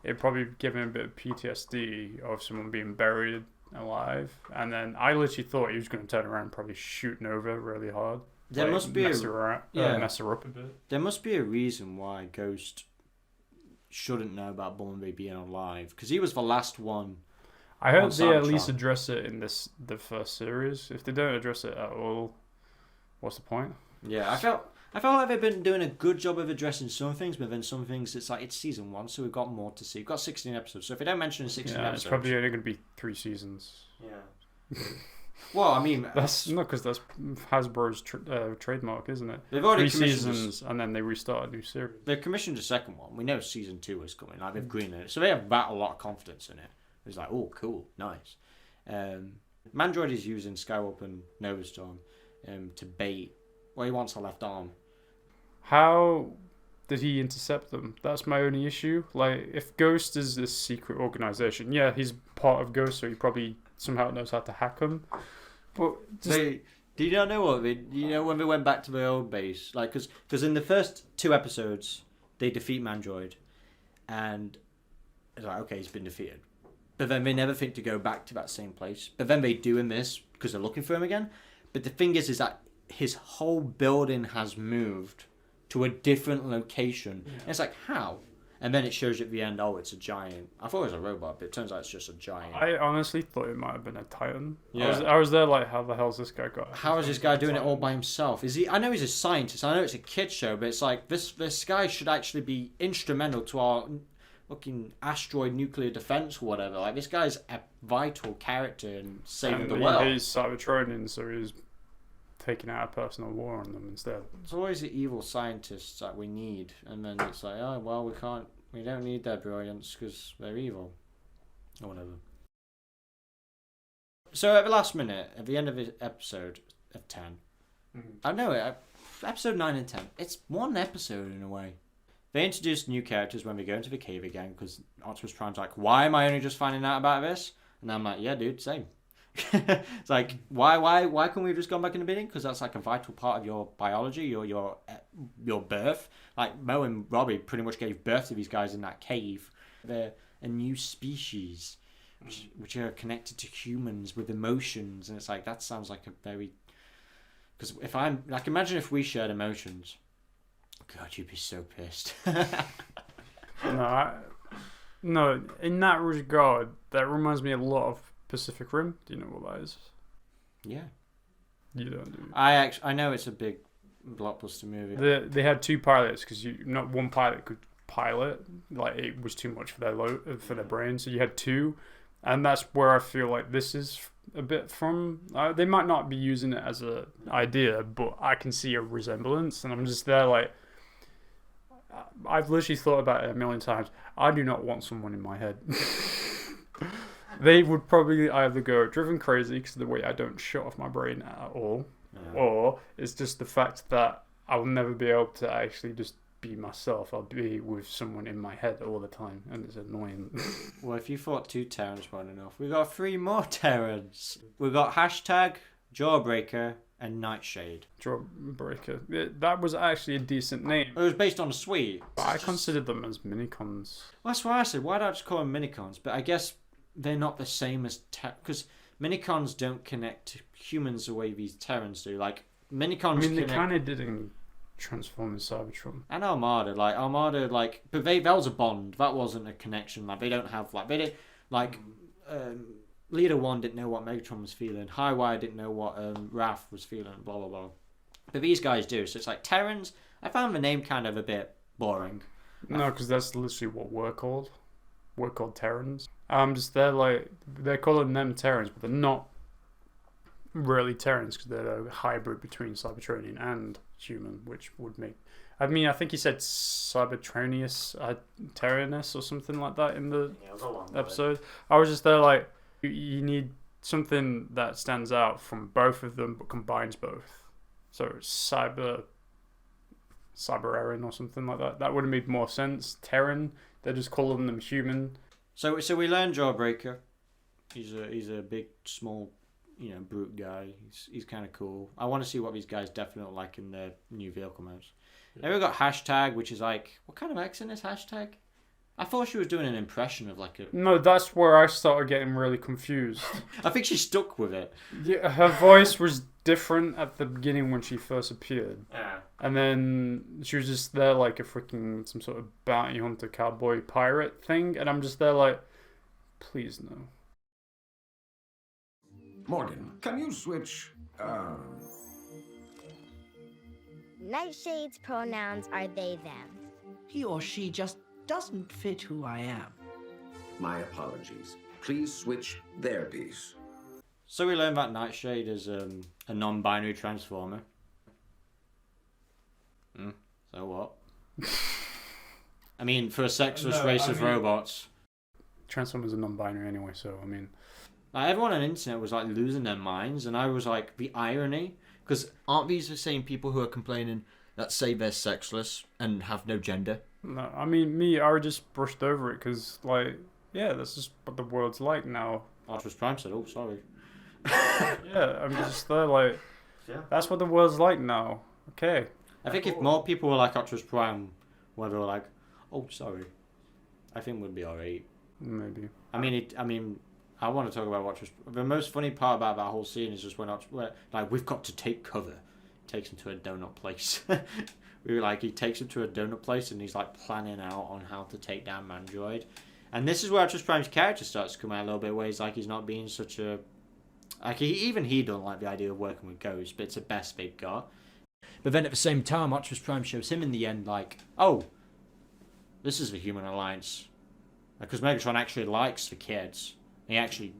it probably gave him a bit of PTSD of someone being buried alive. And then I literally thought he was going to turn around and probably shoot Nova really hard. There must be mess her up a bit. There must be a reason why Ghost shouldn't know about Bumblebee being alive, because he was the last one. I hope they at least address it in the first series. If they don't address it at all, what's the point? Yeah, I felt like they've been doing a good job of addressing some things, but then some things it's like it's season 1, so we've got more to see. We've got 16 episodes, so if they don't mention 16 episodes, it's probably only going to be 3 seasons. Yeah. Well, I mean, that's not because that's Hasbro's trademark, isn't it? They've already 3 seasons, and then they restart a new series. They've commissioned a second one. We know season 2 is coming. Like they've greenlit it, so they have a lot of confidence in it. It's like, oh, cool, nice. Mandroid is using Skywarp and Nova Storm to bait. Well, he wants a left arm. How did he intercept them? That's my only issue. Like, if Ghost is this secret organization, yeah, he's part of Ghost, so he probably somehow knows how to hack them. But do you not know what when they went back to the old base, like because in the first 2 episodes they defeat Mandroid, and it's like, okay, he's been defeated, but then they never think to go back to that same place. But then they do in this because they're looking for him again. But the thing is that his whole building has moved to a different location. Yeah. And it's like, how? And then it shows you at the end, oh, it's a giant. I thought it was a robot, but it turns out it's just a giant. I honestly thought it might have been a Titan. Yeah. I was there like, how the hell's this guy got? How is this guy doing it all by himself? Is he? I know he's a scientist. I know it's a kid's show, but it's like this guy should actually be instrumental to our fucking asteroid nuclear defense or whatever. Like, this guy's a vital character in saving the world. He's Cybertronian, so he's taking out a personal war on them instead. It's always the evil scientists that we need, and then it's like, oh well, we don't need their brilliance because they're evil, or whatever. So at the last minute, at the end of the episode of 10, I know it. Episode 9 and 10. It's one episode in a way. They introduced new characters when we go into the cave again, because Optimus Prime's like, why am I only just finding out about this? And I'm like, yeah, dude, same. It's like, why can't we have just gone back in the beginning? Because that's like a vital part of your biology, your birth. Like Mo and Robby pretty much gave birth to these guys in that cave. They're a new species, which are connected to humans with emotions, and it's like, that sounds like a very. Because if I'm like, imagine if we shared emotions, God, you'd be so pissed. No, in that regard, that reminds me a lot of Pacific Rim. Do you know what that is? Yeah. You don't do. I know it's a big blockbuster movie. They had two pilots because not one pilot could pilot. Like it was too much for their brain. So you had two, and that's where I feel like this is a bit from. They might not be using it as a idea, but I can see a resemblance, and I'm just there like. I've literally thought about it a million times. I do not want someone in my head. They would probably either go driven crazy because of the way I don't shut off my brain at all, or it's just the fact that I will never be able to actually just be myself. I'll be with someone in my head all the time, and it's annoying. Well, if you thought 2 Terrans weren't enough, we got 3 more Terrans. We got hashtag Jawbreaker and Nightshade. Jawbreaker. That was actually a decent name. It was based on a suite. But I considered them as minicons. Well, that's why I said, why don't I just call them minicons? But I guess they're not the same as because minicons don't connect to humans the way these Terrans do. Like minicons. They kind of didn't transform in Cybertron. And Armada, but that was a bond. That wasn't a connection. Like they don't have Leader 1 didn't know what Megatron was feeling. Highwire didn't know what Raph was feeling. Blah blah blah. But these guys do. So it's like Terrans. I found the name kind of a bit boring. No, because that's literally what we're called. We're called Terrans. They're calling them Terrans, but they're not really Terrans because they're a hybrid between Cybertronian and human, which would make. I mean, I think he said Cybertronius, Terranus or something like that in the episode. I was just there like, you need something that stands out from both of them but combines both. So Cyberarian or something like that. That would have made more sense. Terran, they're just calling them human. So we learn Jawbreaker. He's a big, small, brute guy. He's kind of cool. I want to see what these guys definitely look like in their new vehicle modes. Yeah. Then we got hashtag, which is like, what kind of accent is hashtag? I thought she was doing an impression of like a... No, that's where I started getting really confused. I think she stuck with it. Yeah, her voice was different at the beginning when she first appeared. Yeah. And then she was just there like a freaking, some sort of bounty hunter, cowboy, pirate thing. And I'm just there like, please no. Morgan, can you switch, Nightshade's pronouns are they, them. He or she just doesn't fit who I am. My apologies. Please switch their piece. So we learned that Nightshade is a non-binary transformer. So what? I mean, for a sexless race of robots. Transformers are non-binary anyway, so I mean... Like, everyone on the internet was like losing their minds, and I was like, the irony, because aren't these the same people who are complaining that say they're sexless and have no gender? No, I mean, I just brushed over it because, like, yeah, that's just what the world's like now. Optimus Prime said, oh, sorry. Yeah, I'm just there, like, that's what the world's like now. Okay. I think if more people were like Optimus Prime, where they were like, oh, sorry, I think we'd be alright. Maybe. I mean, I want to talk about Optimus. The most funny part about that whole scene is just when we've got to take cover. Takes him to a donut place. We were like, he takes him to a donut place and he's like planning out on how to take down Mandroid. And this is where Optimus Prime's character starts to come out a little bit, where he's like, he's not being such a... Like, he don't like the idea of working with Ghost, but it's the best they've got. But then at the same time, Optimus Prime shows him in the end like, oh, this is the Human Alliance. Because Megatron actually likes the kids. He actually,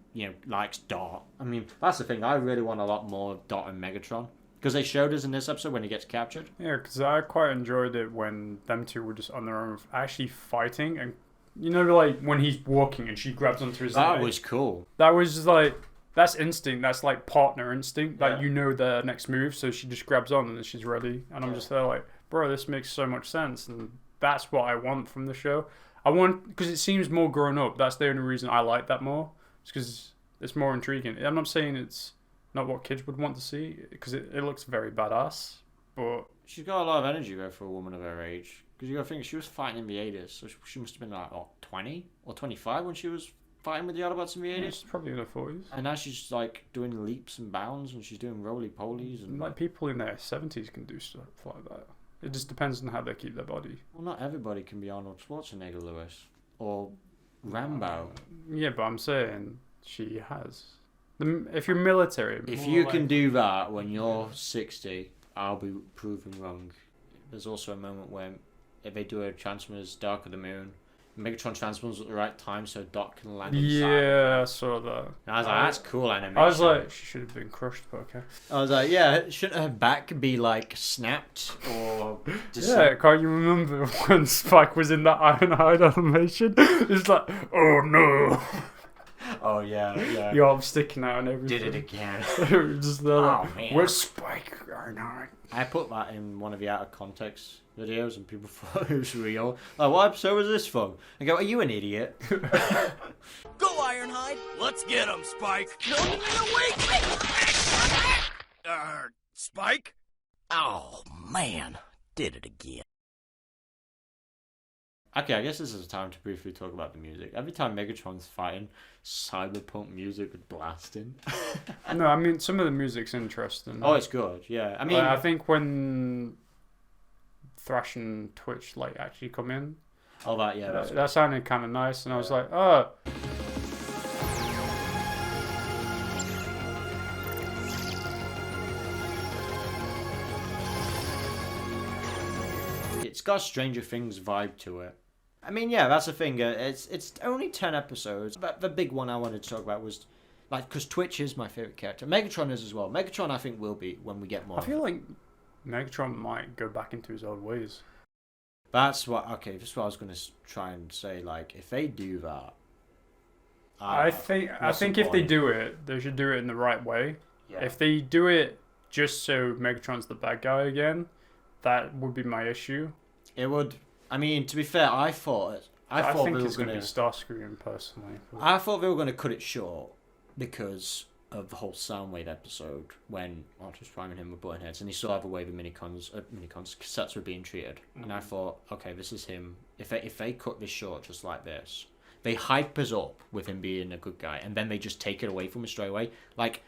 likes Dot. I mean, that's the thing. I really want a lot more of Dot and Megatron. Because they showed us in this episode when he gets captured. Yeah, because I quite enjoyed it when them two were just on their own actually fighting. And, like when he's walking and she grabs onto his leg. That was cool. That was just like, that's instinct. That's like partner instinct. Like, their next move. So she just grabs on and then she's ready. And I'm just there like, bro, this makes so much sense. And that's what I want from the show. Because it seems more grown up. That's the only reason I like that more. It's because it's more intriguing. I'm not saying it's not what kids would want to see, because it looks very badass, but... She's got a lot of energy, though, for a woman of her age. Because you got to think, she was fighting in the 80s, so she must have been like, 20 or 25 when she was fighting with the Autobots in the 80s? Yeah, she's probably in her 40s. And now she's, like, doing leaps and bounds, and she's doing roly-polies. And like, people in their 70s can do stuff like that. It just depends on how they keep their body. Well, not everybody can be Arnold Schwarzenegger, Lewis, or Rambo. Yeah, but I'm saying she has. If you're military, If you can do that when you're 60, I'll be proven wrong. There's also a moment when if they do a Transformers Dark of the Moon, Megatron transforms at the right time so Doc can land inside. Yeah, I saw that. And I was like, that's cool animation. I was like, she should have been crushed, but okay. I was like, yeah, shouldn't her back be like snapped or just Yeah, can't you remember when Spike was in that Ironhide animation? It's like, oh no. Oh yeah. Your arm sticking out and everything. Did it again. Just man. Where's Spike Ironhide? I put that in one of the out of context videos and people thought it was real. Like, what episode was this from? I go, are you an idiot? Go, Ironhide. Let's get him, Spike. Kill me in a week. Spike? Oh, man. Did it again. Okay, I guess this is a time to briefly talk about the music. Every time Megatron's fighting, cyberpunk music is blasting. No, I mean, some of the music's interesting. Oh, it's good, yeah. I mean, I think when Thrash and Twitch like actually come in, oh, that sounded kind of nice, and I was like, oh. It's got a Stranger Things vibe to it. I mean, yeah, that's the thing. It's only 10 episodes. But the big one I wanted to talk about was, like, because Twitch is my favorite character. Megatron is as well. Megatron, I think, will be when we get more. I feel like Megatron might go back into his old ways. That's what. Okay, that's what I was gonna try and say. Like, if they do that, I think if they do it, they should do it in the right way. Yeah. If they do it just so Megatron's the bad guy again, that would be my issue. It would. I mean, to be fair, I thought think they it's were going to be Starscream, personally. I thought they were going to cut it short because of the whole Soundwave episode when Optimus Prime and him were butting heads, and he saw the way the cassettes were being treated. Mm-hmm. And I thought, okay, this is him. If they cut this short just like this, they hype us up with him being a good guy, and then they just take it away from us straight away. Like,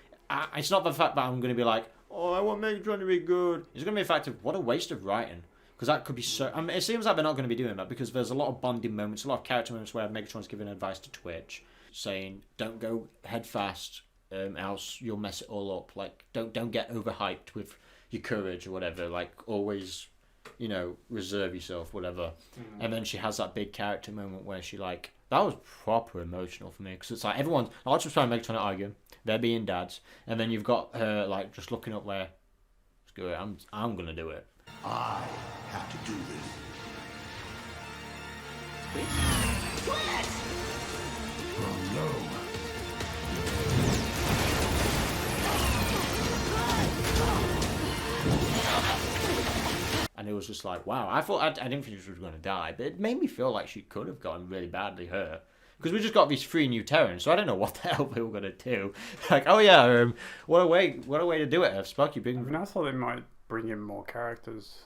it's not the fact that I'm going to be like, oh, I want Megatron to be good. It's going to be a fact of what a waste of writing. Because that could be so... I mean, it seems like they're not going to be doing that because there's a lot of bonding moments, a lot of character moments where Megatron's giving advice to Twitch, saying, don't go head fast, else you'll mess it all up. Like, don't get overhyped with your courage or whatever. Like, always, reserve yourself, whatever. Mm-hmm. And then she has that big character moment where she, like... That was proper emotional for me because it's like everyone's... Optimus Prime and Megatron are arguing. They're being dads. And then you've got her, like, just looking up where... Screw it, I'm going to do it. I have to do this. Oh no. And it was just like, wow. I didn't think she was going to die, but it made me feel like she could have gotten really badly hurt. Because we just got these 3 new Terrans, so I don't know what the hell they were going to do. Like, oh yeah, what a way to do it, EarthSpark. I thought they might bring in more characters,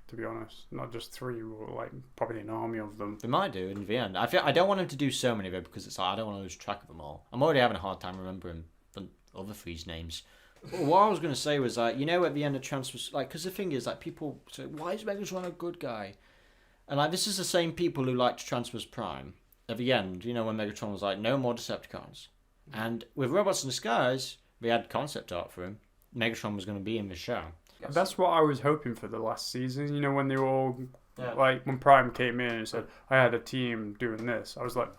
to be honest. Not just 3, or like probably an army of them. They might do in the end. I don't want them to do so many of it because it's like I don't want to lose track of them all. I'm already having a hard time remembering the other 3's names. What I was going to say was like, at the end of Transformers, like, because the thing is, like, people say, why is Megatron a good guy? And like, this is the same people who liked Transformers Prime. At the end, when Megatron was like, no more Decepticons. And with Robots in Disguise, we had concept art for him. Megatron was going to be in the show. That's what I was hoping for the last season. When they were all, like, when Prime came in and said, I had a team doing this. I was like,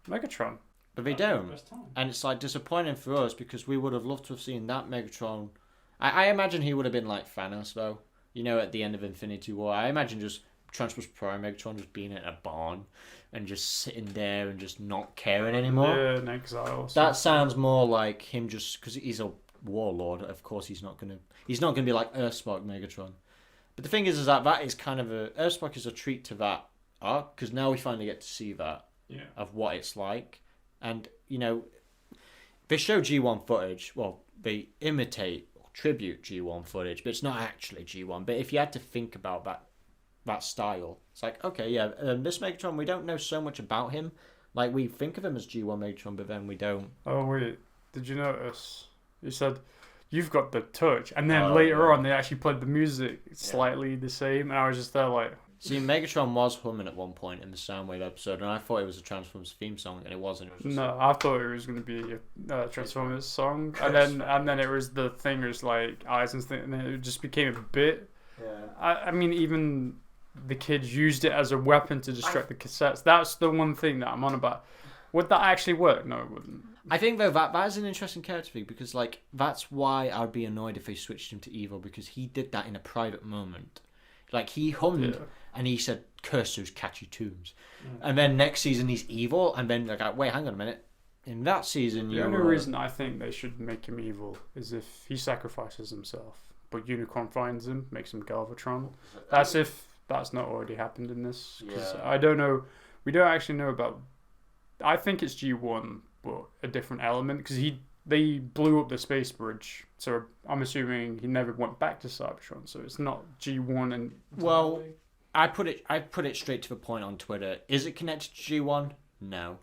Megatron. But they don't. And it's, like, disappointing for us because we would have loved to have seen that Megatron. I imagine he would have been like Thanos, though. At the end of Infinity War. I imagine just Transformers Prime Megatron just being in a barn and just sitting there and just not caring anymore. Yeah, in exile. That sounds more like him just... Because he's a warlord. Of course, he's not going to be like EarthSpark Megatron. But the thing is that is kind of a... EarthSpark is a treat to that arc because now we finally get to see that of what it's like. And, they show G1 footage. Well, they imitate or tribute G1 footage, but it's not actually G1. But if you had to think about that style, it's like, okay, yeah, this Megatron, we don't know so much about him. Like, we think of him as G1 Megatron, but then we don't. Oh, wait. Did you notice? You said you've got the touch. And then later on, they actually played the music slightly the same. And I was just there like... See, Megatron was humming at one point in the Soundwave episode, and I thought it was a Transformers theme song, and it wasn't. It was just I thought it was going to be a Transformers song. And then it was the thingers like eyes and things, and then it just became a bit... Yeah. I mean, even the kids used it as a weapon to distract the cassettes. That's the one thing that I'm on about. Would that actually work? No, it wouldn't. I think, though, that is an interesting character thing, because, like, that's why I'd be annoyed if they switched him to evil, because he did that in a private moment. Like, he hummed, and he said, curse those catchy tunes. And then next season, he's evil, and then, like, wait, hang on a minute. In that season, the only reason I think they should make him evil is if he sacrifices himself, but Unicron finds him, makes him Galvatron. That's if that's not already happened in this. Because I don't know. We don't actually know about... I think it's G1, but a different element, because they blew up the space bridge, so I'm assuming he never went back to Cybertron, so it's not G1 and... Well, I put it straight to the point on Twitter. Is it connected to G1? No.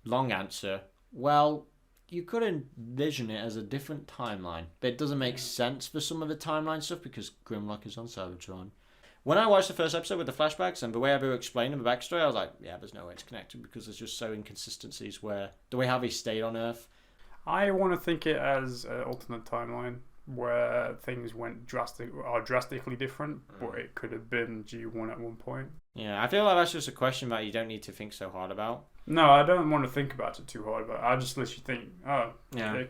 Long answer. Well, you could envision it as a different timeline, but it doesn't make sense for some of the timeline stuff, because Grimlock is on Cybertron. When I watched the first episode with the flashbacks and the way they were explaining the backstory, I was like, yeah, there's no way it's connected, because there's just so inconsistencies where the way how he stayed on Earth. I want to think it as an alternate timeline where things are drastically different, but it could have been G1 at one point. Yeah, I feel like that's just a question that you don't need to think so hard about. No, I don't want to think about it too hard, but I just literally think, it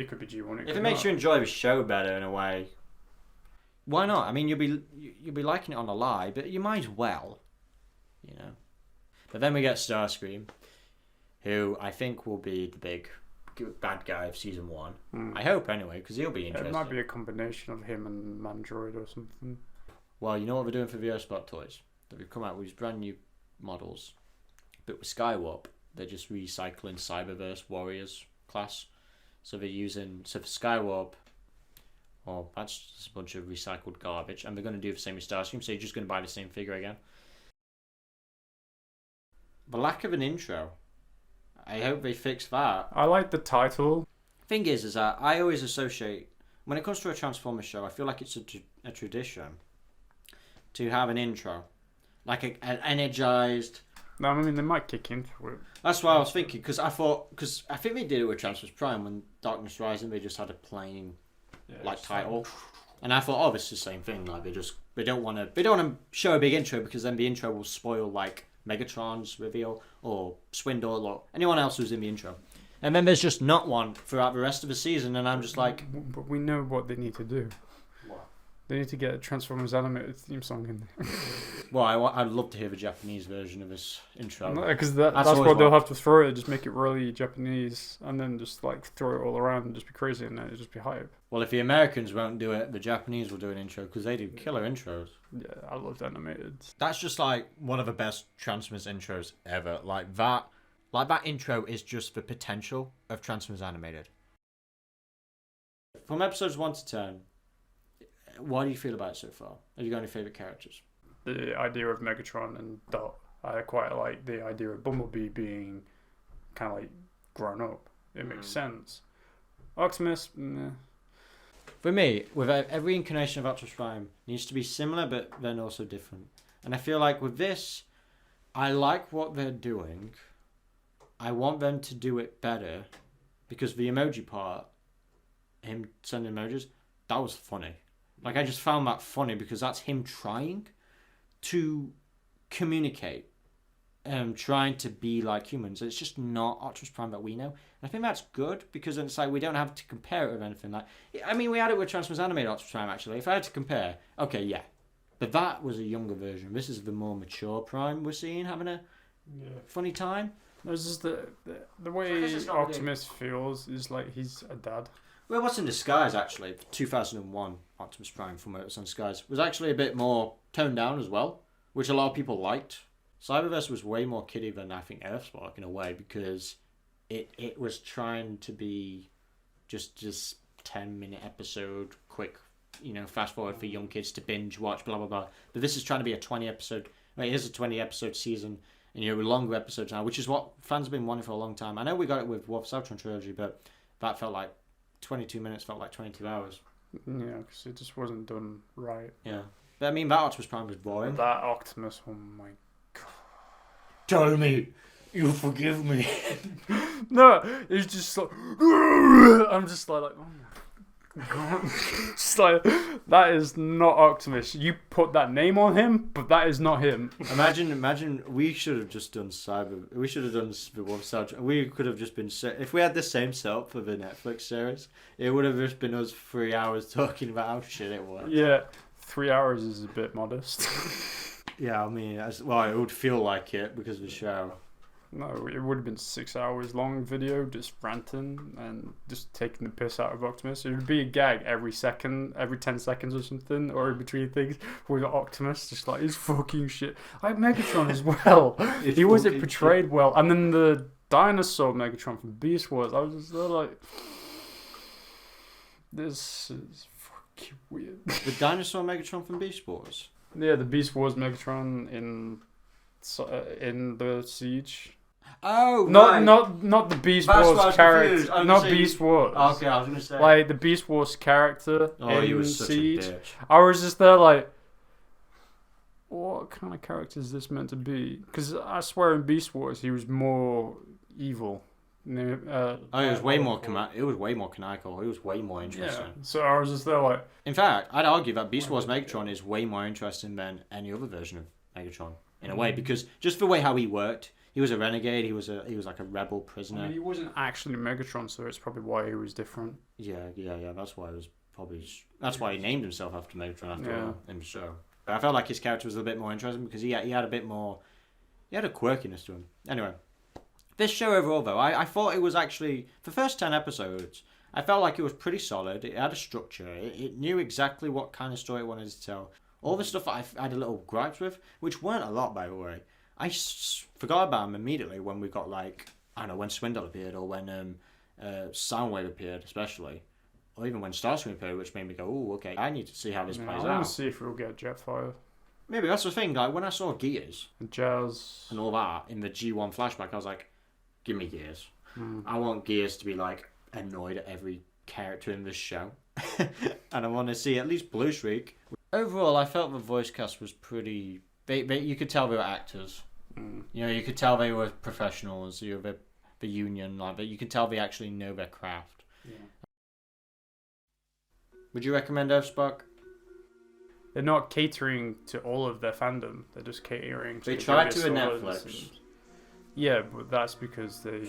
could be G1. If it makes you enjoy the show better in a way, why not? I mean, you'll be liking it on a lie, but you might as well, you know. But then we get Starscream, who I think will be the big bad guy of season 1. I hope anyway, because he'll be interesting. It might be a combination of him and Mandroid or something. Well, you know what they're doing for the EarthSpark toys? They've come out with these brand new models, but with Skywarp, they're just recycling Cyberverse Warriors class. So they're using for Skywarp. Well, that's just a bunch of recycled garbage, and they're going to do the same with Starscream, so you're just going to buy the same figure again. The lack of an intro. I hope they fix that. I like the title. Thing is that I always associate, when it comes to a Transformers show, I feel like it's a tradition to have an intro. Like an energized... No, I mean, they might kick into it. That's what I was thinking, because I think they did it with Transformers Prime when Darkness Rising, they just had a plain... title, and I thought, this is the same thing. Like they don't want to show a big intro, because then the intro will spoil like Megatron's reveal or Swindle or anyone else who's in the intro, and then there's just not one throughout the rest of the season, and I'm just like, but we know what they need to do. What? They need to get a Transformers animated theme song in there. Well, I'd love to hear the Japanese version of this intro. Because that's what they'll have to throw it. Just make it really Japanese, and then just like throw it all around and just be crazy, and then it'll just be hype. Well, if the Americans won't do it, the Japanese will do an intro, because they do killer intros. Yeah, I loved animated. That's just like one of the best Transformers intros ever. Like that intro is just the potential of Transformers animated. From episodes 1 to 10, what do you feel about it so far? Have you got any favourite characters? The idea of Megatron and Dot. I quite like the idea of Bumblebee being kind of like grown up. It makes sense. Optimus, meh. For me, with every incarnation of Optimus Prime needs to be similar, but then also different. And I feel like with this, I like what they're doing. I want them to do it better, because the emoji part, him sending emojis, that was funny. Like, I just found that funny, because that's him trying to communicate, trying to be like humans. It's just not Optimus Prime that we know. And I think that's good, because it's like we don't have to compare it with anything. Like, I mean, we had it with Transformers Animated Optimus Prime, actually. If I had to compare, okay, yeah. But that was a younger version. This is the more mature Prime we're seeing having a funny time. There's just the way Optimus feels is like he's a dad. Well, What's in Disguise, actually, 2001 Optimus Prime from What's in Disguise, was actually a bit more toned down as well, which a lot of people liked. Cyberverse was way more kiddie than, I think, EarthSpark in a way, because it was trying to be just 10-minute episode, quick, fast forward for young kids to binge watch, blah, blah, blah. But this is trying to be a 20-episode... It is a 20-episode season, and with longer episodes now, which is what fans have been wanting for a long time. I know we got it with War for Cybertron Trilogy, but that felt like 22 minutes felt like 22 hours. Yeah, because it just wasn't done right. Yeah. But I mean, that Optimus Prime was boring. That Optimus, oh my god. Tell me, you forgive me. No, it's just like, I'm just like oh my god. Just like, that is not Optimus. You put that name on him, but that is not him. Imagine, we should have just done we should have done Cyber. We could have just been, if we had the same setup for the Netflix series, it would have just been us 3 hours talking about how shit it was. Yeah, 3 hours is a bit modest. Yeah, I mean, well, it would feel like it because of the show. No, it would have been 6 hours long video, just ranting and just taking the piss out of Optimus. It would be a gag every 10 seconds or something, or in between things, with Optimus, just like, he's fucking shit. Like Megatron as well. He wasn't portrayed well. And then the dinosaur Megatron from Beast Wars, I was just like, this is fucking weird. The dinosaur Megatron from Beast Wars? Yeah, the Beast Wars Megatron in the Siege. Oh, not the Beast Wars character. Not Beast Wars. Okay, I was gonna say like the Beast Wars character in he was such Siege. a bitch. I was just there like, what kind of character is this meant to be? Because I swear in Beast Wars he was more evil. He was way more it was way more canonical. He was way more interesting. Yeah. So I was just there like. In fact, I'd argue that Beast Wars Megatron is way more interesting than any other version of Megatron in a way, because just the way how he worked. He was a renegade. He was like a rebel prisoner. I mean, he wasn't actually Megatron, so it's probably why he was different. Yeah. That's why he named himself after Megatron after all in the show. But I felt like his character was a bit more interesting because he had a bit more. He had a quirkiness to him. Anyway, this show overall though, I thought it was actually the first 10 episodes. I felt like it was pretty solid. It had a structure. It knew exactly what kind of story it wanted to tell. All the stuff that I had a little gripes with, which weren't a lot by the way. I forgot about him immediately when we got like, I don't know, when Swindle appeared or when Soundwave appeared especially. Or even when Starscream appeared, which made me go, oh, okay, I need to see how this plays out. I want to see if we'll get Jetfire. Maybe that's the thing, like when I saw Gears and Jazz and all that in the G1 flashback, I was like, give me Gears. I want Gears to be like annoyed at every character in this show. And I want to see at least Blue Streak. Overall, I felt the voice cast was pretty... you could tell they were actors. You know, you could tell they were professionals. You know, the union, like, but you could tell they actually know their craft. Yeah. Would you recommend EarthSpark? They're not catering to all of their fandom. They're just catering to. They tried to with Netflix. Yeah, but that's because they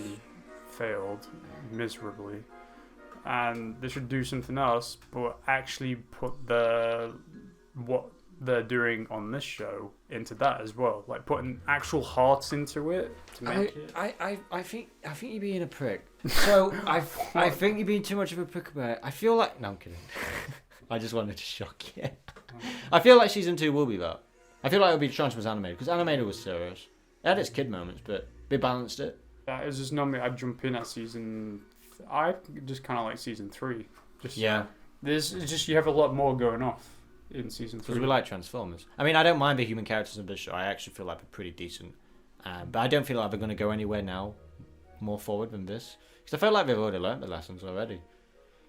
failed miserably, and they should do something else. But actually put what they're doing on this show into that as well, like putting actual hearts into it to make it. I think you're being a prick. So I think you're being too much of a prick about it. I feel like I'm kidding. I just wanted to shock you. I feel like season 2 will be that. I feel like it'll be Transformers animated because animated was serious. It had its kid moments, but they balanced it. Yeah, it's just normally I jump in at season. I just kind of like season 3. Just yeah. There's just you have a lot more going off in season 3. Because we like Transformers. I mean, I don't mind the human characters in this show. I actually feel like they're pretty decent. But I don't feel like they're going to go anywhere now more forward than this. Because I feel like they've already learnt the lessons already.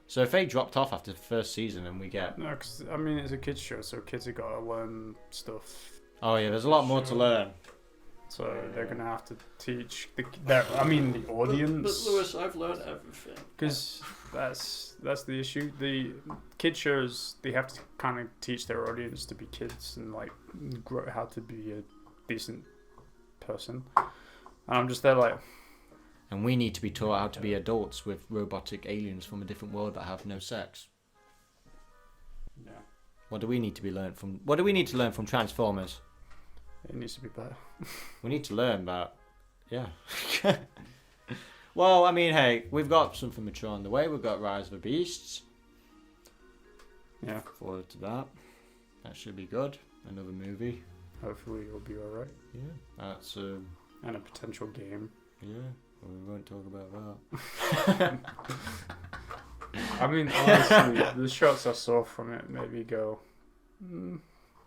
So if they dropped off after the first season and we get... No, because, I mean, it's a kids show, so kids have got to learn stuff. Oh, yeah, there's a lot more to learn. So they're going to have to teach the audience. But Lewis, I've learned everything. Because that's the issue. The kid shows, they have to kind of teach their audience to be kids and like grow how to be a decent person. And I'm just there like... And we need to be taught how to be adults with robotic aliens from a different world that have no sex. Yeah. What do we need to learn from Transformers? It needs to be better. We need to learn about... Yeah. Well, I mean, hey, we've got something mature on the way. We've got Rise of the Beasts. Yeah. Look forward to that. That should be good. Another movie. Hopefully it'll be alright. Yeah. That's... And a potential game. Yeah. Well, we won't talk about that. I mean, honestly, the shots I saw from it made me go...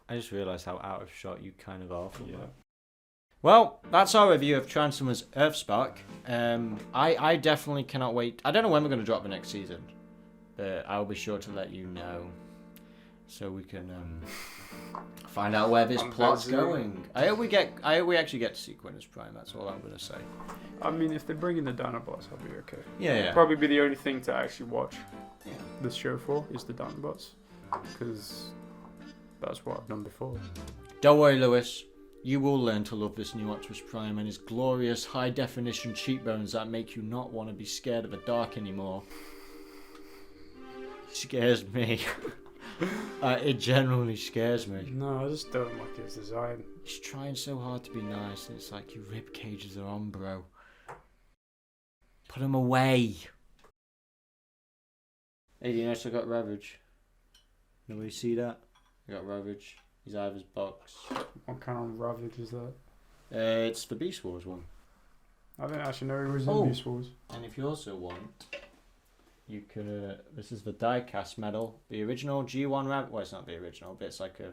I just realised how out of shot you kind of are from that. Well, that's our review of Transformers EarthSpark. I definitely cannot wait. I don't know when we're going to drop the next season. but I'll be sure to let you know, so we can find out where this plot's going. I hope we actually get to see Quintus Prime. That's all I'm gonna say. I mean, if they bring in the Dinobots, I'll be okay. Yeah. Probably be the only thing to actually watch Yeah. this show for is the Dinobots, because that's what I've done before. Don't worry, Lewis. You will learn to love this new Optimus Prime and his glorious high-definition cheekbones that make you not want to be scared of the dark anymore. Scares me. It genuinely scares me. No, I just don't like his design. He's trying so hard to be nice, and it's like your rib cages are on, bro. Put him away. Hey, do you notice I got Ravage? Nobody see that? I got Ravage. He's out of his box. What kind of Ravage is that? It's the Beast Wars one. I didn't actually know he was in Beast Wars. And if you also want, you can. This is the die-cast medal. The original G1 Ravage. Well, it's not the original, but it's like a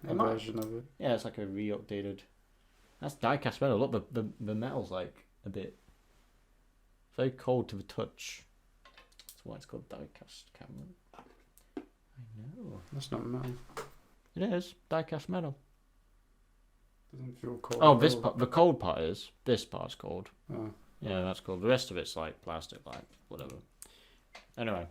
version of it. Yeah, it's like a re-updated. That's die-cast metal. Look, the metal's like a bit very cold to the touch. That's why it's called die-cast, Cameron. I know. That's not metal. It is die-cast metal. Doesn't feel cold. Oh, this part, the cold part is. This part's cold. Oh. Yeah, that's cold. The rest of it's like plastic, like whatever. Anyway,